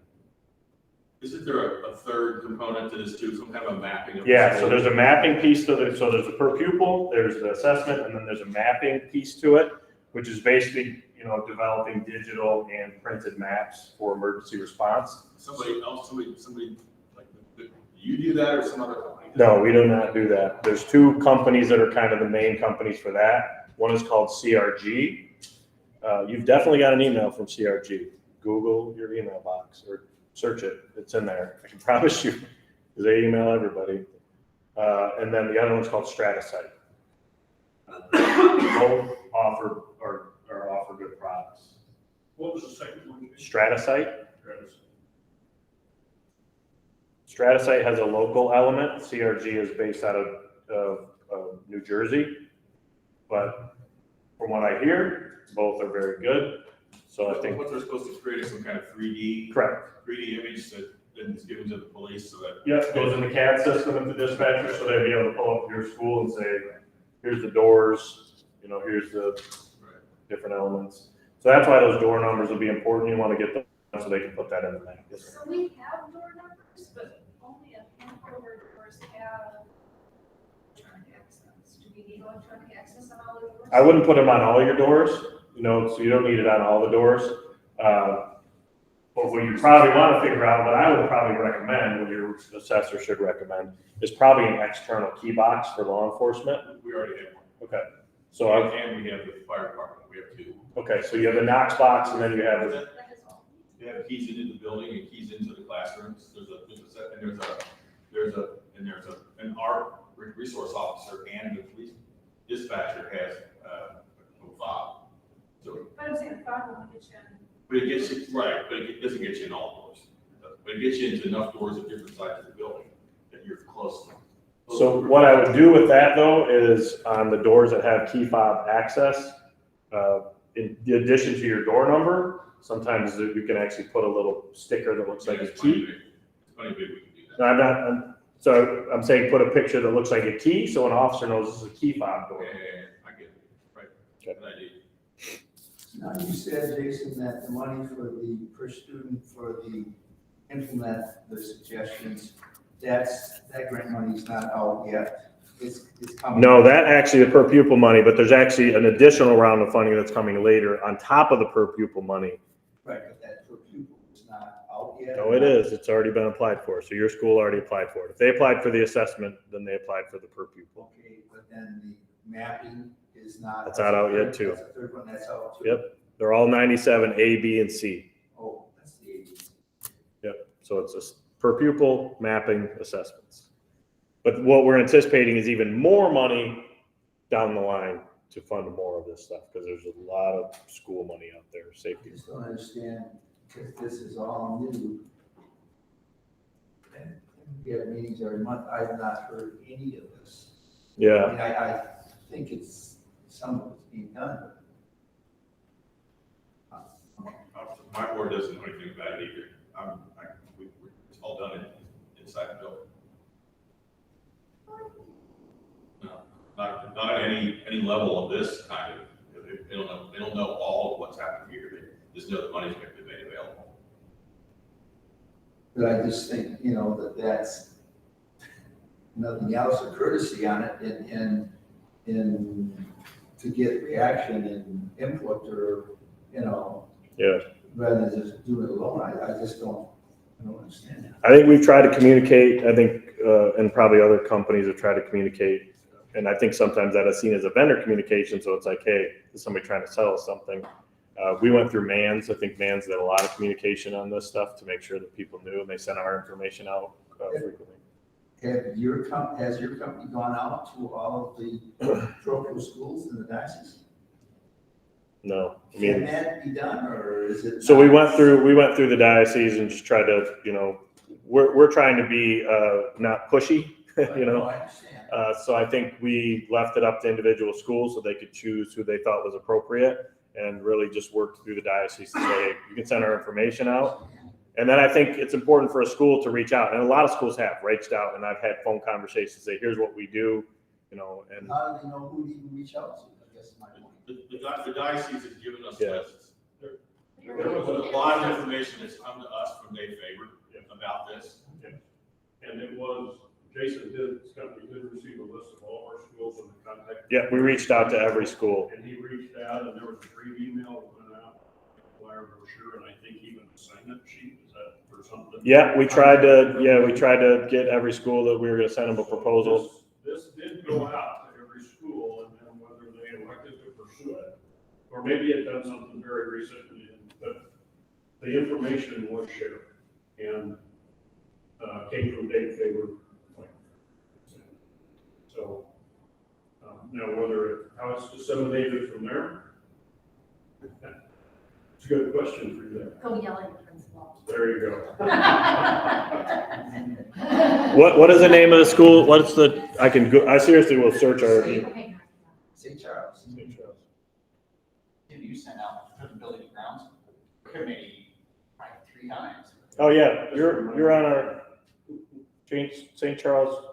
Isn't there a third component to this too, some kind of a mapping? Of Yeah, so there's a mapping piece to it. So there's a per pupil, there's the assessment, and then there's a mapping piece to it, which is basically, you know, developing digital and printed maps for emergency response. Somebody, like, do you do that or some other company? No, we do not do that. There's two companies that are kind of the main companies for that. One is called CRG. You've definitely got an email from CRG. Google your email box or search it. It's in there. I can promise you, because they email everybody. And then the other one's called Stratasite. Both offer good products. what was the second one? Stratasite. Stratasite has a local element. CRG is based out of New Jersey. But from what I hear, both are very good. So I think, What they're supposed to create is some kind of 3D correct. image that then is given to the police so that. Yep, goes in the CAD system of the dispatcher, so they'll be able to pull up your school and say, here's the doors, you know, here's the different elements. So that's why those door numbers will be important. You want to get them so they can put that in the map. Yes, sir. So we have door numbers, but only a handful of our doors have electronic access. Do we need electronic access on all the doors? I wouldn't put them on all your doors, you know, so you don't need it on all the doors. But what you probably want to figure out, what I would probably recommend, what your assessor should recommend, is probably an external key box for law enforcement. We already have one. Okay, so, And we have the fire department, we have two. okay, so you have the Knox box and then you have the, That is all. They have keys into the building and keys into the classrooms. And our resource officer and the police dispatcher has a fob. So, But I'm saying five will get you in. but it gets you, right, but it doesn't get you in all doors. But it gets you into enough doors at different sides of the building that you're close to. so what I would do with that though is on the doors that have key fob access, in addition to your door number, sometimes you can actually put a little sticker that looks like a It's plenty key. big. It's plenty big, we can do that. No, so I'm saying put a picture that looks like a key, so an officer knows this is a key fob door. Yeah, I get it, right. Okay. Good idea. Now, you said, Jason, that the money for the, per student for the implement the suggestions, that grant money is not out yet. It's coming. No, that actually the per pupil money, but there's actually an additional round of funding that's coming later on top of the per pupil money. Right, but that per pupil is not out yet. get. No, it is. It's already been applied for. So your school already applied for it. If they applied for the assessment, then they applied for the per pupil. Okay, but then the mapping is not. That's not out yet, too. That's the third one, that's out too. Yep. They're all 97, A, B, and C. Oh, that's the 80s. Yep. So it's a per pupil mapping assessments. But what we're anticipating is even more money down the line to fund more of this stuff, because there's a lot of school money out there, I safety. just don't understand, if this is all new. And we have meetings every month, I've not heard any of this. I Yeah. mean, I think it's, some of it's being done. My board doesn't know anything about it either. It's all done inside the building. No, not at any level of this kind of, they don't know all of what's happening here. They just know the money's going to be made available. But I just think, you know, that's nothing else, a courtesy on it and to get reaction and input or, you know, Yeah. rather than just do it alone. I just don't understand that. I think we've tried to communicate, I think, and probably other companies have tried to communicate. And I think sometimes that is seen as a vendor communication. So it's like, hey, is somebody trying to sell us something? We went through Mans. I think Mans did a lot of communication on this stuff to make sure that people knew, and they sent our information out frequently. Has your company gone out to all of the parochial schools in the diocese? No, I Can mean, that be done, or is it? so we not? went through the diocese and just tried to, you know, we're trying to be not pushy, you know. I understand. So I think we left it up to individual schools so they could choose who they thought was appropriate, and really just worked through the diocese to say, hey, you can send our information out. And then I think it's important for a school to reach out, and a lot of schools have reached out, and I've had phone conversations, say, here's what we do, you know, and How do they know who to even reach out to? I guess is my point. The diocese has given us Yeah. lists. There was a lot of information that's come to us from Dave Faber about this. And it was, Jason his company did receive a list of all our schools and the contact. yeah, we reached out to every school. And he reached out, and there was a brief email that went out, flyer brochure, and I think even a sign-up sheet, is that for something? Yeah, we tried to get every school that we were gonna send them a proposal. This did go out to every school, and then whether they elected to pursue it, or maybe it done something very recently, but the information was shared, and came from Dave Faber. So, now how it's disseminated from there, it's a good question for you there. Go yell at your principal. There you go. What is the name of the school? What's the, I seriously will search our, Okay. St. Charles. Did you send out to the building and grounds committee like 3 times? oh yeah, you're on our St. Charles,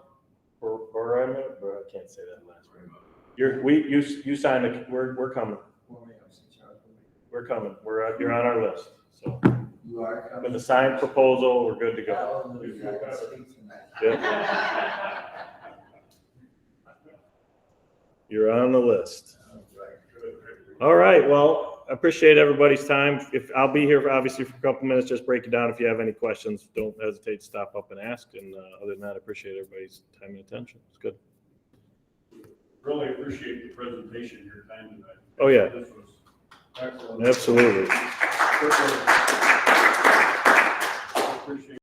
or I can't say that last word. You signed it, we're coming, we're coming, you're on our list, so. You are coming. With a signed proposal, we're good to go. Hallelujah, I can sleep tonight. Yep. You're on the list. All right, well, I appreciate everybody's time. I'll be here obviously for a couple minutes, just break it down. If you have any questions, don't hesitate to stop up and ask. And other than that, I appreciate everybody's time and attention. It's good. Really appreciate the presentation, your time tonight. Oh, yeah. This was excellent. Absolutely. Appreciate